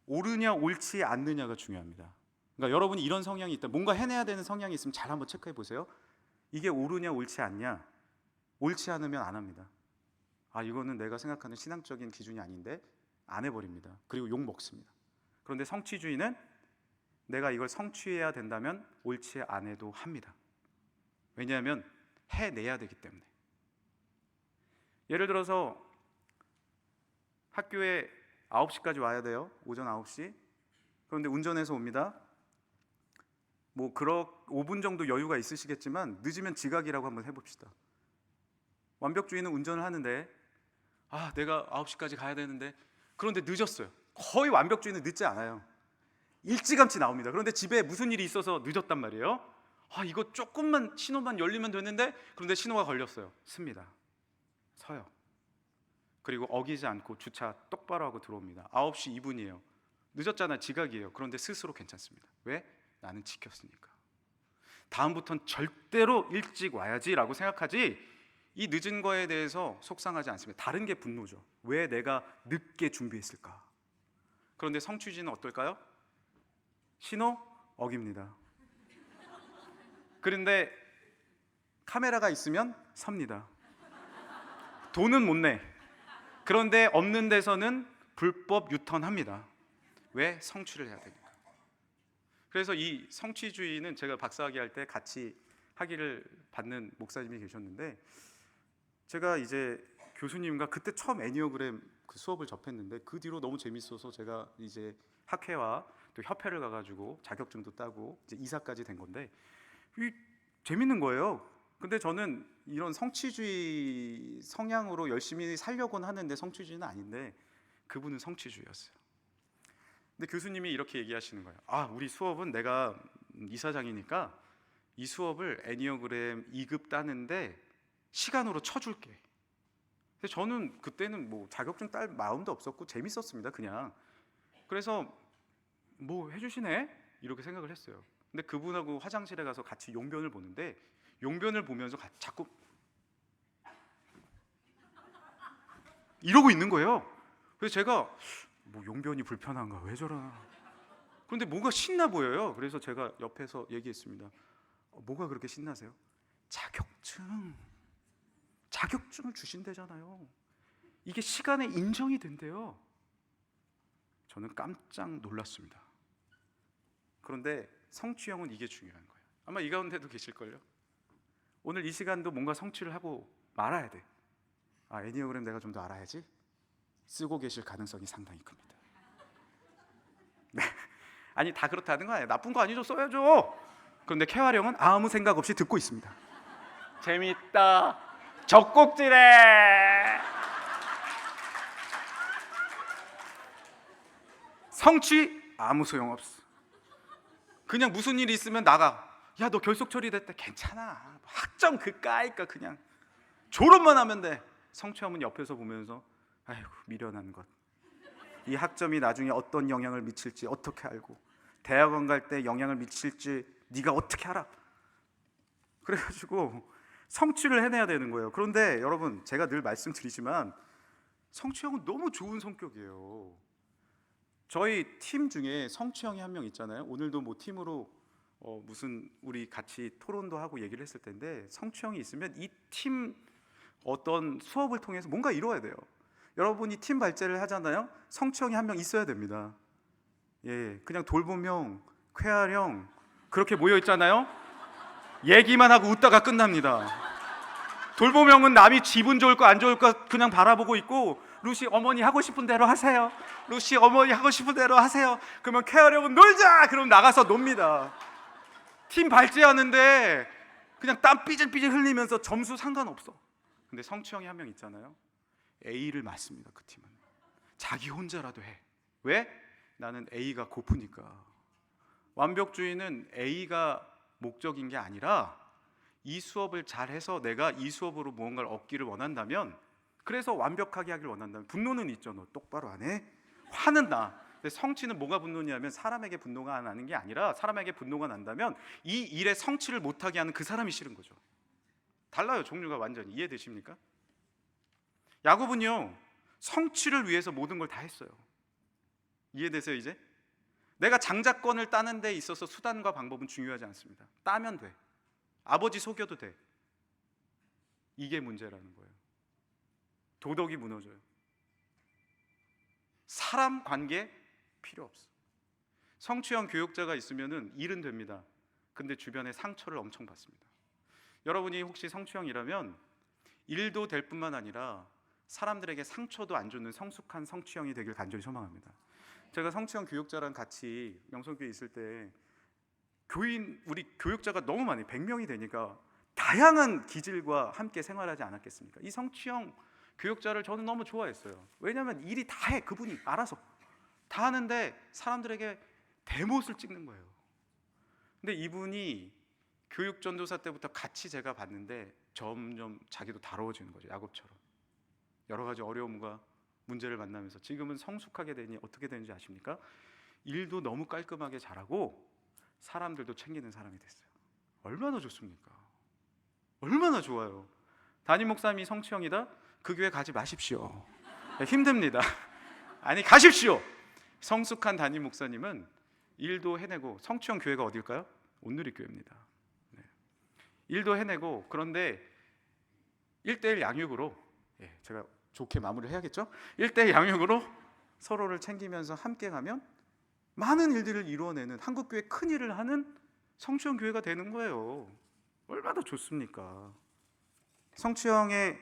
옳으냐 옳지 않느냐가 중요합니다. 그러니까 여러분이 이런 성향이 있다, 뭔가 해내야 되는 성향이 있으면 잘 한번 체크해 보세요. 이게 옳으냐 옳지 않냐. 옳지 않으면 안 합니다. 아, 이거는 내가 생각하는 신앙적인 기준이 아닌데 안 해버립니다. 그리고 욕 먹습니다. 그런데 성취주의는 내가 이걸 성취해야 된다면 옳지 않아도 합니다. 왜냐하면 해내야 되기 때문에. 예를 들어서 학교에 9시까지 와야 돼요. 오전 9시. 그런데 운전해서 옵니다. 뭐 5분 정도 여유가 있으시겠지만 늦으면 지각이라고 한번 해봅시다. 완벽주의는 운전을 하는데 내가 9시까지 가야 되는데, 그런데 늦었어요. 거의 완벽주의는 늦지 않아요. 일찌감치 나옵니다. 그런데 집에 무슨 일이 있어서 늦었단 말이에요. 이거 조금만 신호만 열리면 됐는데, 그런데 신호가 걸렸어요. 씁니다. 서요. 그리고 어기지 않고 주차 똑바로 하고 들어옵니다. 9시 2분이에요. 늦었잖아, 지각이에요. 그런데 스스로 괜찮습니다. 왜? 나는 지켰으니까. 다음부터는 절대로 일찍 와야지라고 생각하지, 이 늦은 거에 대해서 속상하지 않습니다. 다른 게 분노죠. 왜 내가 늦게 준비했을까? 그런데 성취주의는 어떨까요? 신호 어깁니다. 그런데 카메라가 있으면 섭니다. 돈은 못 내. 그런데 없는 데서는 불법 유턴합니다. 왜? 성취를 해야 되니까. 그래서 이 성취주의는 제가 박사학위 할 때 같이 학위를 받는 목사님이 계셨는데, 제가 이제 교수님과 그때 처음 애니어그램 그 수업을 접했는데, 그 뒤로 너무 재밌어서 제가 이제 학회와 또 협회를 가가지고 자격증도 따고 이제 이사까지 된 건데, 재밌는 거예요. 근데 저는 이런 성취주의 성향으로 열심히 살려고는 하는데 성취주의는 아닌데, 그분은 성취주의였어요. 근데 교수님이 이렇게 얘기하시는 거예요. 우리 수업은 내가 이사장이니까 이 수업을 애니어그램 2급 따는데 시간으로 쳐줄게. 근데 저는 그때는 뭐 자격증 딸 마음도 없었고 재밌었습니다, 그냥. 그래서 뭐 해주시네? 이렇게 생각을 했어요. 근데 그분하고 화장실에 가서 같이 용변을 보는데, 용변을 보면서 자꾸 이러고 있는 거예요. 그래서 제가 뭐 용변이 불편한가, 왜 저러나. 그런데 뭐가 신나 보여요. 그래서 제가 옆에서 얘기했습니다. 뭐가 그렇게 신나세요? 자격증을 주신대잖아요. 이게 시간에 인정이 된대요. 저는 깜짝 놀랐습니다. 그런데 성취형은 이게 중요한 거예요. 아마 이 가운데도 계실걸요. 오늘 이 시간도 뭔가 성취를 하고 말아야 돼. 애니어그램 내가 좀 더 알아야지. 쓰고 계실 가능성이 상당히 큽니다. 네. 아니, 다 그렇다는 거 아니에요. 나쁜 거 아니죠, 써야죠. 그런데 캐활형은 아무 생각 없이 듣고 있습니다. 재밌다. 젖꼭지래. 성취 아무 소용없어. 그냥 무슨 일이 있으면 나가. 야, 너 결석 처리됐대. 괜찮아. 학점 그까이까 그냥 졸업만 하면 돼. 성취하면 옆에서 보면서 아이고, 미련한 것. 이 학점이 나중에 어떤 영향을 미칠지 어떻게 알고, 대학원 갈 때 영향을 미칠지 네가 어떻게 알아? 그래가지고 성취를 해내야 되는 거예요. 그런데 여러분, 제가 늘 말씀드리지만 성취형은 너무 좋은 성격이에요. 저희 팀 중에 성취형이 한 명 있잖아요. 오늘도 뭐 팀으로 무슨 우리 같이 토론도 하고 얘기를 했을 텐데, 성취형이 있으면 이 팀 어떤 수업을 통해서 뭔가 이루어야 돼요. 여러분이 팀 발제를 하잖아요. 성취형이 한 명 있어야 됩니다. 예, 그냥 돌보명, 쾌활형 그렇게 모여 있잖아요. 얘기만 하고 웃다가 끝납니다. 돌보명은 남이 기분 좋을까 안 좋을까 그냥 바라보고 있고, 루시 어머니 하고 싶은 대로 하세요. 루시 어머니 하고 싶은 대로 하세요. 그러면 쾌활형은 놀자. 그럼 나가서 놉니다. 팀 발제하는데 그냥 땀 삐질삐질 흘리면서 점수 상관없어. 근데 성취형이 한 명 있잖아요. A를 맞습니다. 그 팀은 자기 혼자라도 해. 왜? 나는 A가 고프니까. 완벽주의는 A가 목적인 게 아니라 이 수업을 잘해서 내가 이 수업으로 무언가를 얻기를 원한다면, 그래서 완벽하게 하기를 원한다면, 분노는 있죠. 너 똑바로 안 해? 화는 나. 근데 성취는 뭐가 분노냐면, 사람에게 분노가 나는 게 아니라, 사람에게 분노가 난다면 이 일의 성취를 못하게 하는 그 사람이 싫은 거죠. 달라요, 종류가 완전히. 이해되십니까? 야곱은요, 성취를 위해서 모든 걸 다 했어요. 이해되세요 이제? 내가 장자권을 따는 데 있어서 수단과 방법은 중요하지 않습니다. 따면 돼. 아버지 속여도 돼. 이게 문제라는 거예요. 도덕이 무너져요. 사람 관계 필요 없어. 성취형 교육자가 있으면은 일은 됩니다. 근데 주변에 상처를 엄청 받습니다. 여러분이 혹시 성취형이라면 일도 될 뿐만 아니라 사람들에게 상처도 안 주는 성숙한 성취형이 되길 간절히 소망합니다. 제가 성취형 교육자랑 같이 명성교회 있을 때 우리 교육자가 너무 많이 100명이 되니까 다양한 기질과 함께 생활하지 않았겠습니까? 이 성취형 교육자를 저는 너무 좋아했어요. 왜냐하면 일이 다 해, 그분이 알아서 다 하는데 사람들에게 대못을 찍는 거예요. 근데 이분이 교육 전도사 때부터 같이 제가 봤는데 점점 자기도 다뤄지는 거죠. 야곱처럼 여러 가지 어려움과 문제를 만나면서 지금은 성숙하게 되니 어떻게 되는지 아십니까? 일도 너무 깔끔하게 잘하고 사람들도 챙기는 사람이 됐어요. 얼마나 좋습니까? 얼마나 좋아요. 담임 목사님이 성취형이다? 그 교회 가지 마십시오. 힘듭니다. 아니, 가십시오. 성숙한 담임 목사님은 일도 해내고, 성취형 교회가 어딜까요? 온누리교회입니다. 네. 일도 해내고, 그런데 1:1 양육으로, 제가 좋게 마무리를 해야겠죠? 1:1 양육으로 서로를 챙기면서 함께 가면 많은 일들을 이루어내는, 한국교회 큰 일을 하는 성취형 교회가 되는 거예요. 얼마나 좋습니까? 성취형의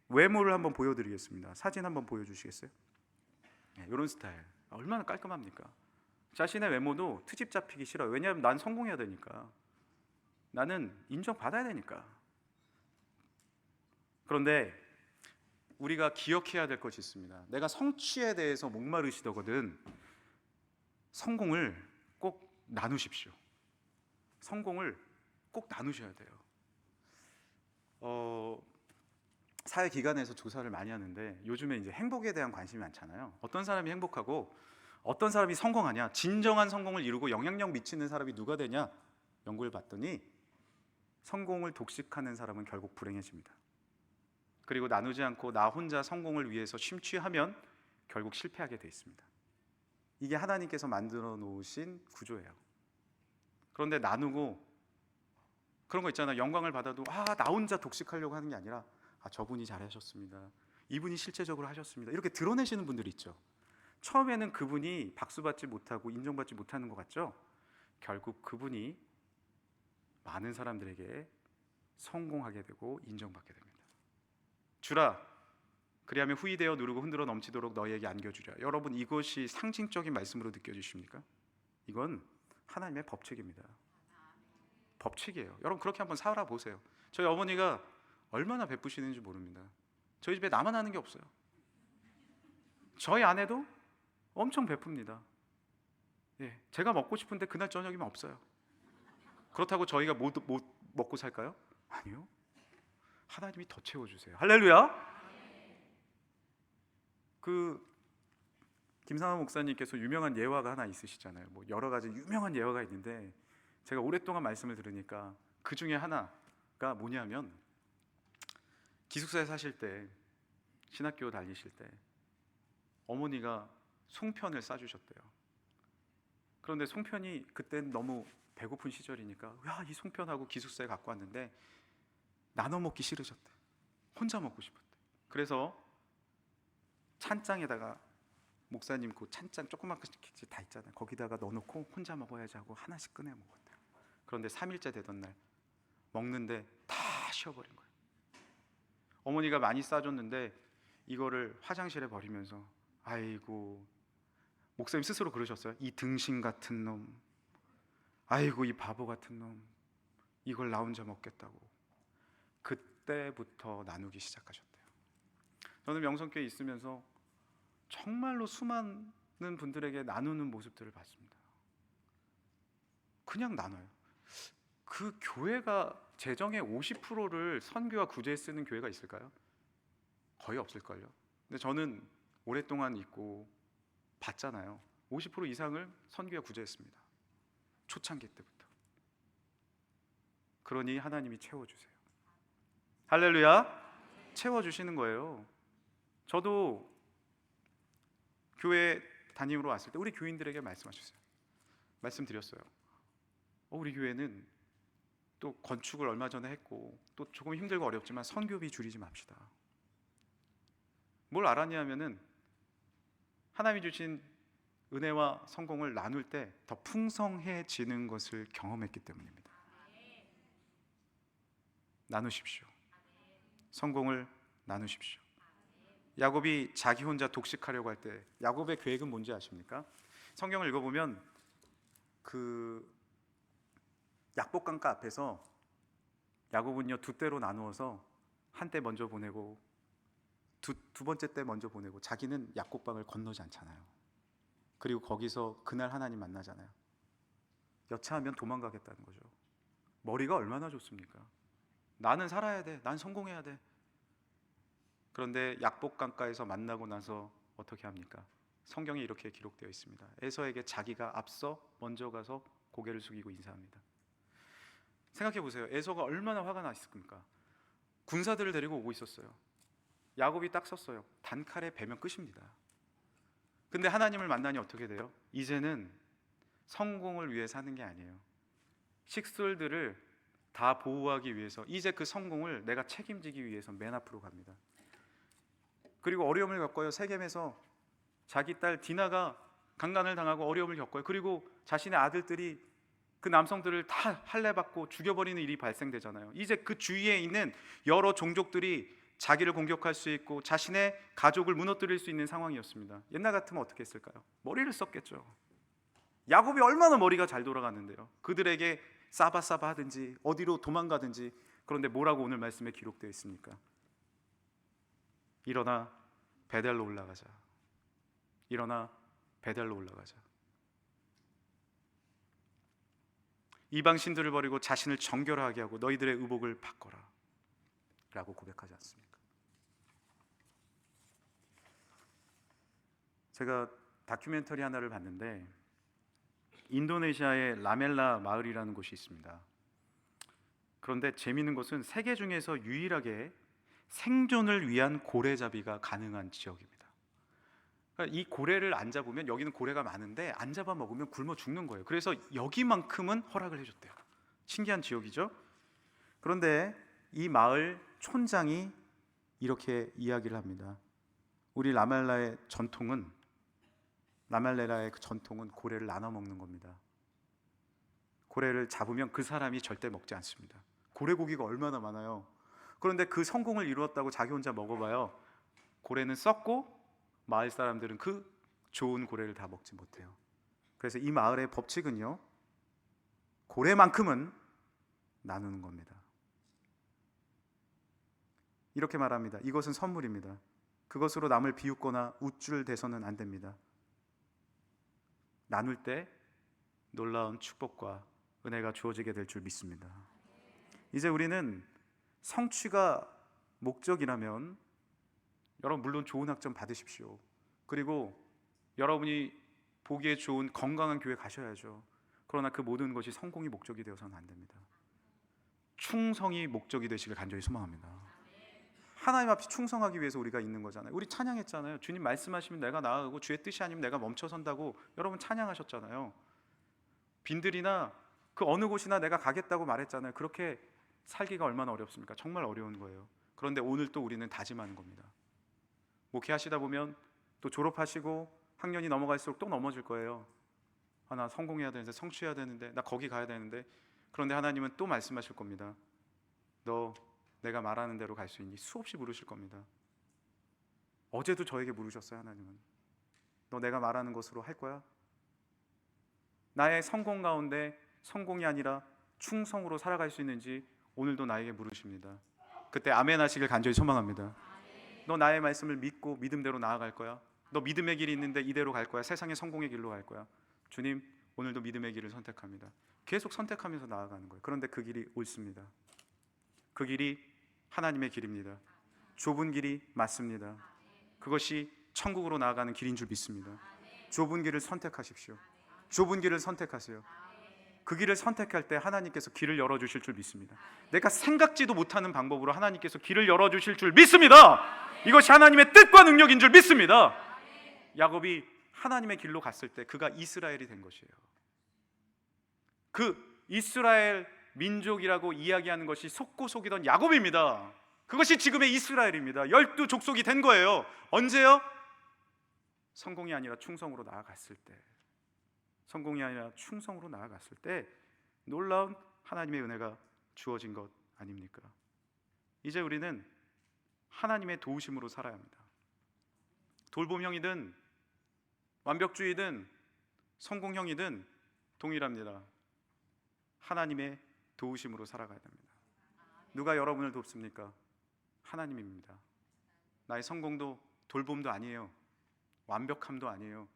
외모를 한번 보여드리겠습니다. 사진 한번 보여주시겠어요? 이런 스타일 얼마나 깔끔합니까? 자신의 외모도 트집 잡히기 싫어요. 왜냐하면 난 성공해야 되니까, 나는 인정받아야 되니까. 그런데 우리가 기억해야 될 것이 있습니다. 내가 성취에 대해서 목마르시더거든 성공을 꼭 나누십시오. 성공을 꼭 나누셔야 돼요. 사회기관에서 조사를 많이 하는데 요즘에 이제 행복에 대한 관심이 많잖아요. 어떤 사람이 행복하고 어떤 사람이 성공하냐, 진정한 성공을 이루고 영향력 미치는 사람이 누가 되냐 연구를 봤더니 성공을 독식하는 사람은 결국 불행해집니다. 그리고 나누지 않고 나 혼자 성공을 위해서 심취하면 결국 실패하게 돼 있습니다. 이게 하나님께서 만들어 놓으신 구조예요. 그런데 나누고 그런 거 있잖아요. 영광을 받아도 나 혼자 독식하려고 하는 게 아니라 저분이 잘하셨습니다, 이분이 실제적으로 하셨습니다, 이렇게 드러내시는 분들이 있죠. 처음에는 그분이 박수받지 못하고 인정받지 못하는 것 같죠? 결국 그분이 많은 사람들에게 성공하게 되고 인정받게 됩니다. 주라, 그리하면 후이되어 누르고 흔들어 넘치도록 너희에게 안겨주랴. 여러분, 이것이 상징적인 말씀으로 느껴지십니까? 이건 하나님의 법칙입니다. 법칙이에요. 여러분, 그렇게 한번 살아보세요. 저희 어머니가 얼마나 베푸시는지 모릅니다. 저희 집에 나만 하는 게 없어요. 저희 아내도 엄청 베풉니다. 제가 먹고 싶은데 그날 저녁이면 없어요. 그렇다고 저희가 못 먹고 살까요? 아니요. 하나님이 더 채워주세요. 할렐루야. 김상환 목사님께서 유명한 예화가 하나 있으시잖아요. 뭐 여러 가지 유명한 예화가 있는데 제가 오랫동안 말씀을 들으니까 그 중에 하나가 뭐냐면, 기숙사에 사실 때, 신학교 다니실 때 어머니가 송편을 싸주셨대요. 그런데 송편이 그땐 너무 배고픈 시절이니까 이 송편하고 기숙사에 갖고 왔는데 나눠 먹기 싫으셨대. 혼자 먹고 싶었대. 그래서 찬장에다가, 목사님 그 찬장 조그맣게 다 있잖아요, 거기다가 넣어놓고 혼자 먹어야지 하고 하나씩 꺼내 먹었대요. 그런데 3일째 되던 날 먹는데 다 쉬어버린 거예요. 어머니가 많이 싸줬는데 이거를 화장실에 버리면서, 아이고, 목사님 스스로 그러셨어요. 이 등신 같은 놈, 아이고 이 바보 같은 놈, 이걸 나 혼자 먹겠다고. 그때부터 나누기 시작하셨대요. 저는 명성교회에 있으면서 정말로 수많은 분들에게 나누는 모습들을 봤습니다. 그냥 나눠요. 그 교회가 재정의 50%를 선교와 구제에 쓰는 교회가 있을까요? 거의 없을걸요. 근데 저는 오랫동안 있고 봤잖아요. 50% 이상을 선교와 구제했습니다. 초창기 때부터. 그러니 하나님이 채워주세요. 할렐루야. 채워주시는 거예요. 저도 교회 담임으로 왔을 때 우리 교인들에게 말씀드렸어요. 우리 교회는 또 건축을 얼마 전에 했고 또 조금 힘들고 어렵지만 선교비 줄이지 맙시다. 뭘 알았냐면은 하나님이 주신 은혜와 성공을 나눌 때 더 풍성해지는 것을 경험했기 때문입니다. 나누십시오. 성공을 나누십시오. 야곱이 자기 혼자 독식하려고 할 때 야곱의 계획은 뭔지 아십니까? 성경을 읽어보면 그 약복강가 앞에서 야곱은요 두 때로 나누어서 한 때 먼저 보내고 두 번째 때 먼저 보내고 자기는 약복강을 건너지 않잖아요. 그리고 거기서 그날 하나님 만나잖아요. 여차하면 도망가겠다는 거죠. 머리가 얼마나 좋습니까? 나는 살아야 돼. 난 성공해야 돼. 그런데 약복강가에서 만나고 나서 어떻게 합니까? 성경에 이렇게 기록되어 있습니다. 에서에게 자기가 앞서 먼저 가서 고개를 숙이고 인사합니다. 생각해 보세요. 에서가 얼마나 화가 났을까? 군사들을 데리고 오고 있었어요. 야곱이 딱 섰어요. 단칼에 베면 끝입니다. 근데 하나님을 만나니 어떻게 돼요? 이제는 성공을 위해 사는 게 아니에요. 식솔들을 다 보호하기 위해서 이제 그 성공을 내가 책임지기 위해서 맨 앞으로 갑니다. 그리고 어려움을 겪어요. 세겜에서 자기 딸 디나가 강간을 당하고 어려움을 겪어요. 그리고 자신의 아들들이 그 남성들을 다 할례받고 죽여버리는 일이 발생되잖아요. 이제 그 주위에 있는 여러 종족들이 자기를 공격할 수 있고 자신의 가족을 무너뜨릴 수 있는 상황이었습니다. 옛날 같으면 어떻게 했을까요? 머리를 썼겠죠. 야곱이 얼마나 머리가 잘 돌아갔는데요. 그들에게 싸바싸바 하든지 어디로 도망가든지. 그런데 뭐라고 오늘 말씀에 기록되어 있습니까? 일어나 베델로 올라가자. 일어나 베델로 올라가자. 이방 신들을 버리고 자신을 정결하게 하고 너희들의 의복을 바꿔라 라고 고백하지 않습니까? 제가 다큐멘터리 하나를 봤는데 인도네시아의 라멜라 마을이라는 곳이 있습니다. 그런데 재미있는 것은 세계 중에서 유일하게 생존을 위한 고래잡이가 가능한 지역입니다. 그러니까 이 고래를 안 잡으면, 여기는 고래가 많은데 안 잡아 먹으면 굶어 죽는 거예요. 그래서 여기만큼은 허락을 해줬대요. 신기한 지역이죠. 그런데 이 마을 촌장이 이렇게 이야기를 합니다. 우리 라멜라의 전통은 고래를 나눠 먹는 겁니다. 고래를 잡으면 그 사람이 절대 먹지 않습니다. 고래고기가 얼마나 많아요. 그런데 그 성공을 이루었다고 자기 혼자 먹어봐요. 고래는 썩고 마을 사람들은 그 좋은 고래를 다 먹지 못해요. 그래서 이 마을의 법칙은요, 고래만큼은 나누는 겁니다. 이렇게 말합니다. 이것은 선물입니다. 그것으로 남을 비웃거나 우쭐대서는 안 됩니다. 나눌 때 놀라운 축복과 은혜가 주어지게 될 줄 믿습니다. 이제 우리는 성취가 목적이라면 여러분 물론 좋은 학점 받으십시오. 그리고 여러분이 보기에 좋은 건강한 교회 가셔야죠. 그러나 그 모든 것이 성공이 목적이 되어서는 안 됩니다. 충성이 목적이 되시길 간절히 소망합니다. 하나님 앞에 충성하기 위해서 우리가 있는 거잖아요. 우리 찬양했잖아요. 주님 말씀하시면 내가 나아가고 주의 뜻이 아니면 내가 멈춰선다고 여러분 찬양하셨잖아요. 빈들이나 그 어느 곳이나 내가 가겠다고 말했잖아요. 그렇게 살기가 얼마나 어렵습니까? 정말 어려운 거예요. 그런데 오늘 또 우리는 다짐하는 겁니다. 목회하시다 보면 또 졸업하시고 학년이 넘어갈수록 또 넘어질 거예요. 나 성공해야 되는데, 성취해야 되는데, 나 거기 가야 되는데. 그런데 하나님은 또 말씀하실 겁니다. 너 내가 말하는 대로 갈 수 있니? 수없이 물으실 겁니다. 어제도 저에게 물으셨어요. 하나님은 너 내가 말하는 것으로 할 거야? 나의 성공 가운데 성공이 아니라 충성으로 살아갈 수 있는지 오늘도 나에게 물으십니다. 그때 아멘 하시길 간절히 소망합니다. 너 나의 말씀을 믿고 믿음대로 나아갈 거야? 너 믿음의 길이 있는데 이대로 갈 거야? 세상의 성공의 길로 갈 거야? 주님, 오늘도 믿음의 길을 선택합니다. 계속 선택하면서 나아가는 거예요. 그런데 그 길이 옳습니다. 그 길이 하나님의 길입니다. 좁은 길이 맞습니다. 그것이 천국으로 나아가는 길인 줄 믿습니다. 좁은 길을 선택하십시오. 좁은 길을 선택하세요. 그 길을 선택할 때 하나님께서 길을 열어주실 줄 믿습니다. 내가 생각지도 못하는 방법으로 하나님께서 길을 열어주실 줄 믿습니다. 이것이 하나님의 뜻과 능력인 줄 믿습니다. 야곱이 하나님의 길로 갔을 때 그가 이스라엘이 된 것이에요. 그 이스라엘 민족이라고 이야기하는 것이 속고 속이던 야곱입니다. 그것이 지금의 이스라엘입니다. 12족속이 된 거예요. 언제요? 성공이 아니라 충성으로 나아갔을 때, 성공이 아니라 충성으로 나아갔을 때 놀라운 하나님의 은혜가 주어진 것 아닙니까? 이제 우리는 하나님의 도우심으로 살아야 합니다. 돌봄형이든 완벽주의든 성공형이든 동일합니다. 하나님의 도우심으로 살아가야 됩니다. 누가 여러분을 돕습니까? 하나님입니다. 나의 성공도 돌봄도 아니에요. 완벽함도 아니에요.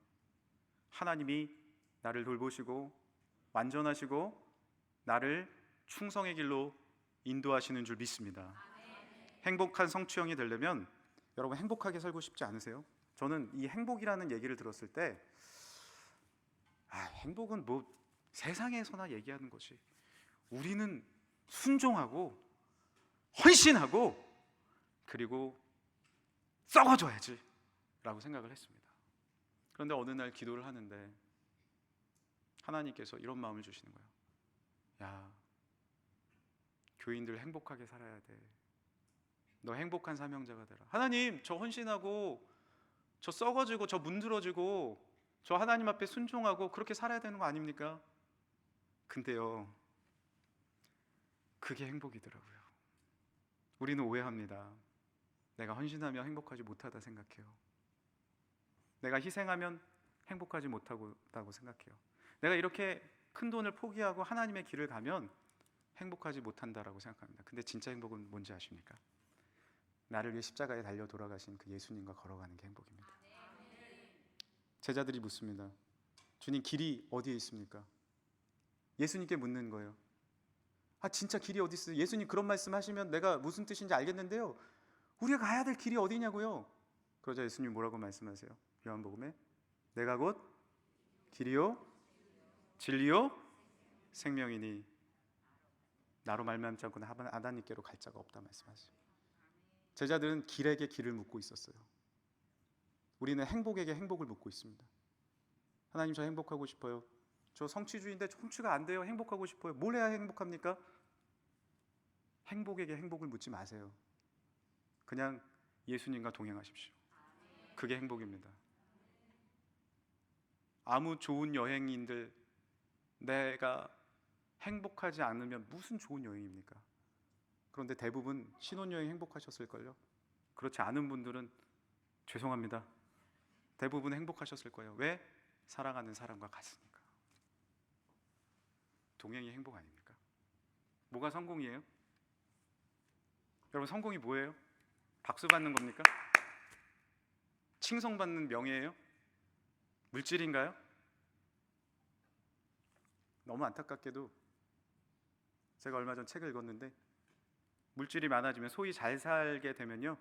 하나님이 나를 돌보시고 완전하시고 나를 충성의 길로 인도하시는 줄 믿습니다. 행복한 성취형이 되려면 여러분 행복하게 살고 싶지 않으세요? 저는 이 행복이라는 얘기를 들었을 때 행복은 뭐 세상에서나 얘기하는 것이, 우리는 순종하고 헌신하고 그리고 썩어줘야지 라고 생각을 했습니다. 그런데 어느 날 기도를 하는데 하나님께서 이런 마음을 주시는 거예요. 야, 교인들 행복하게 살아야 돼. 너 행복한 사명자가 되라. 하나님, 저 헌신하고 저 썩어지고 저 문드러지고 저 하나님 앞에 순종하고 그렇게 살아야 되는 거 아닙니까? 근데요, 그게 행복이더라고요. 우리는 오해합니다. 내가 헌신하면 행복하지 못하다 생각해요. 내가 희생하면 행복하지 못하다고 생각해요. 내가 이렇게 큰 돈을 포기하고 하나님의 길을 가면 행복하지 못한다라고 생각합니다. 근데 진짜 행복은 뭔지 아십니까? 나를 위해 십자가에 달려 돌아가신 그 예수님과 걸어가는 게 행복입니다. 제자들이 묻습니다. 주님, 길이 어디에 있습니까? 예수님께 묻는 거예요. 진짜 길이 어디 있어요? 예수님 그런 말씀하시면 내가 무슨 뜻인지 알겠는데요, 우리가 가야 될 길이 어디냐고요? 그러자 예수님 뭐라고 말씀하세요? 요한복음에 내가 곧 길이요 진리요 생명이니 나로 말미암지 않고는 아담님께로 갈 자가 없다 말씀하세요. 제자들은 길에게 길을 묻고 있었어요. 우리는 행복에게 행복을 묻고 있습니다. 하나님, 저 행복하고 싶어요. 저 성취주의인데 성취가 안 돼요. 행복하고 싶어요. 뭘 해야 행복합니까? 행복에게 행복을 묻지 마세요. 그냥 예수님과 동행하십시오. 그게 행복입니다. 아무 좋은 여행인들, 내가 행복하지 않으면 무슨 좋은 여행입니까? 그런데 대부분 신혼여행 행복하셨을걸요? 그렇지 않은 분들은 죄송합니다. 대부분 행복하셨을 거예요. 왜? 사랑하는 사람과 갔으니까. 동행이 행복 아닙니까? 뭐가 성공이에요? 여러분, 성공이 뭐예요? 박수 받는 겁니까? 칭송받는 명예예요? 물질인가요? 너무 안타깝게도 제가 얼마 전 책을 읽었는데 물질이 많아지면, 소위 잘 살게 되면요,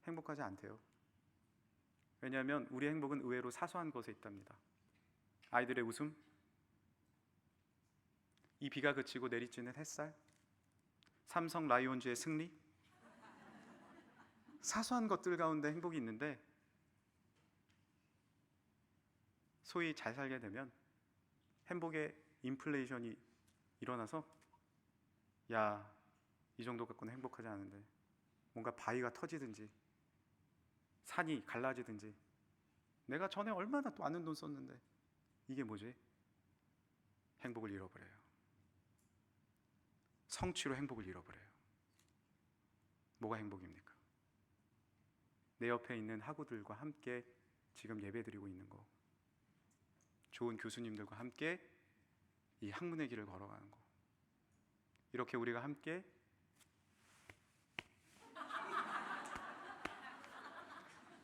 행복하지 않대요. 왜냐하면 우리 행복은 의외로 사소한 것에 있답니다. 아이들의 웃음, 이 비가 그치고 내리쬐는 햇살, 삼성 라이온즈의 승리, 사소한 것들 가운데 행복이 있는데, 소위 잘 살게 되면 행복의 인플레이션이 일어나서 야, 이 정도 갖고는 행복하지 않은데, 뭔가 바위가 터지든지 산이 갈라지든지, 내가 전에 얼마나 또 많은 돈 썼는데 이게 뭐지? 행복을 잃어버려요. 성취로 행복을 잃어버려요. 뭐가 행복입니까? 내 옆에 있는 학우들과 함께 지금 예배드리고 있는 거, 좋은 교수님들과 함께 이 학문의 길을 걸어가는 거, 이렇게 우리가 함께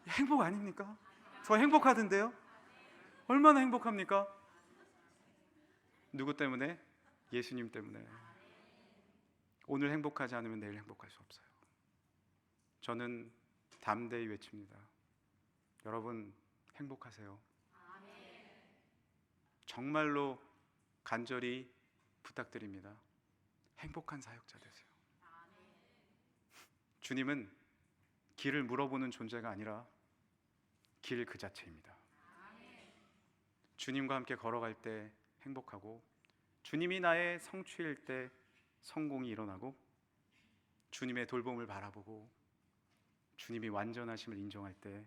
행복 아닙니까? 저 행복하던데요? 얼마나 행복합니까? 누구 때문에? 예수님 때문에. 오늘 행복하지 않으면 내일 행복할 수 없어요. 저는 담대히 외칩니다. 여러분, 행복하세요. 정말로 간절히 부탁드립니다. 행복한 사역자 되세요. 주님은 길을 물어보는 존재가 아니라 길 그 자체입니다. 주님과 함께 걸어갈 때 행복하고, 주님이 나의 성취일 때 성공이 일어나고, 주님의 돌봄을 바라보고 주님이 완전하심을 인정할 때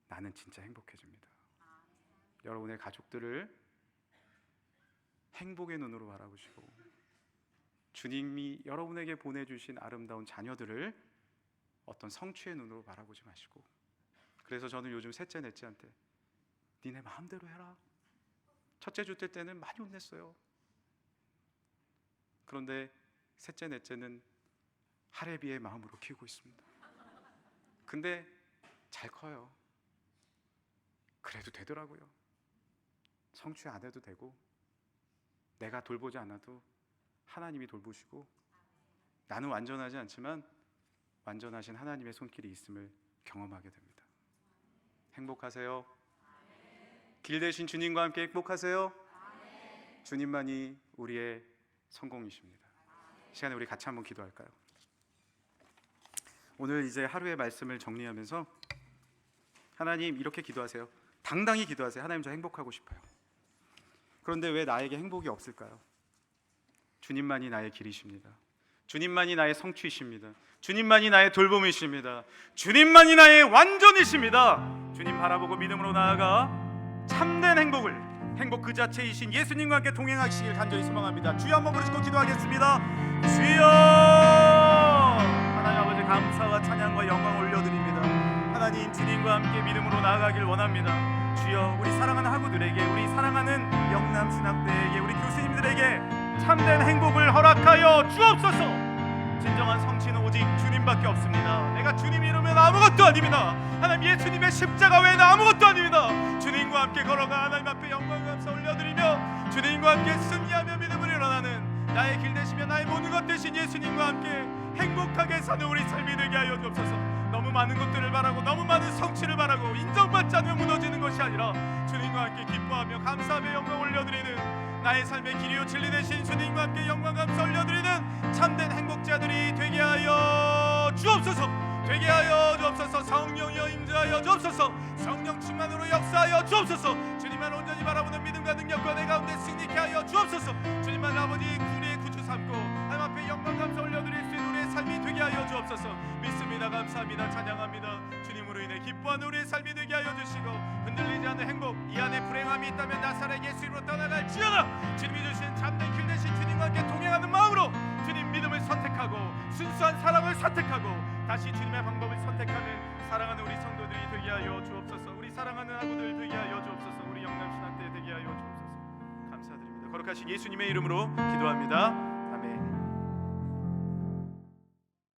나는 진짜 행복해집니다. 여러분의 가족들을 행복의 눈으로 바라보시고, 주님이 여러분에게 보내주신 아름다운 자녀들을 어떤 성취의 눈으로 바라보지 마시고, 그래서 저는 요즘 셋째 넷째한테 니네 마음대로 해라. 첫째 둘째 때는 많이 혼냈어요. 그런데 셋째 넷째는 하레비의 마음으로 키우고 있습니다. 근데 잘 커요. 그래도 되더라고요. 성취 안 해도 되고, 내가 돌보지 않아도 하나님이 돌보시고, 나는 완전하지 않지만 완전하신 하나님의 손길이 있음을 경험하게 됩니다. 행복하세요. 길 대신 주님과 함께 행복하세요. 주님만이 우리의 성공이십니다. 이 시간에 우리 같이 한번 기도할까요? 오늘 이제 하루의 말씀을 정리하면서 하나님, 이렇게 기도하세요. 당당히 기도하세요. 하나님, 저 행복하고 싶어요. 그런데 왜 나에게 행복이 없을까요? 주님만이 나의 길이십니다. 주님만이 나의 성취이십니다. 주님만이 나의 돌봄이십니다. 주님만이 나의 완전이십니다. 주님 바라보고 믿음으로 나아가 참된 행복 그 자체이신 예수님과 함께 동행하시길 간절히 소망합니다. 주여 한번 부르시고 기도하겠습니다. 주여! 하나님 아버지, 감사와 찬양과 영광 올려드립니다. 하나님, 주님과 함께 믿음으로 나아가길 원합니다. 주여, 우리 사랑하는 학우들에게, 우리 사랑하는 영남신학대에게, 우리 교수님들에게 참된 행복을 허락하여 주옵소서. 진정한 성취는 오직 주님밖에 없습니다. 내가 주님 이루면 아무것도 아닙니다. 하나님, 예수님의 십자가 외에는 아무것도 아닙니다. 주님과 함께 걸어가 하나님 앞에 영광 감사 올려드리며 주님과 함께 승리하며 믿음으로 일어나는 나의 길 되시며 나의 모든 것 되신 예수님과 함께 행복하게 사는 우리 삶이 되게 하여 주옵소서. 너무 많은 것들을 바라고 너무 많은 성취를 바라고 인정받지 않으면 무너지는 것이 아니라 주님과 함께 기뻐하며 감사하며 영광 올려드리는 나의 삶의 길이요 진리 되신 주님과 함께 영광 감사 올려드리는 참된 행복자들이 되게 하여 주옵소서. 되게 하여 주옵소서. 성령이여 임재하여 주옵소서. 성령 충만으로 역사하여 주옵소서. 주님만 온전히 바라보는 믿음과 능력과 내 가운데 승리케 하여 주옵소서. 주님만 아버지 우리의 구주 삼고 하나님 앞에 영광 감사 올려드릴 수 있는 우리의 삶이 되게 하여 주옵소서. 믿습니다. 감사합니다. 찬양합니다. 주님으로 인해 기뻐하는 우리의 삶이 되게 하여 주시고, 흔들리지 않는 행복, 이 안에 불행함이 있다면 나사렛 예수님으로 떠나갈지어다. 주님이 주신 참된 길 대신 주님과 함께 동행하는 마음으로 주님 믿음을 선택하고 순수한 사랑을 선택하고 다시 주님의 방법을 선택하는 사랑하는 우리 성도들이 되게 하여 주옵소서. 우리 사랑하는 아구들 되게 하여 주옵소서. 우리 영남신학대 되게 하여 주옵소서. 감사드립니다. 거룩하신 예수님의 이름으로 기도합니다. 아멘.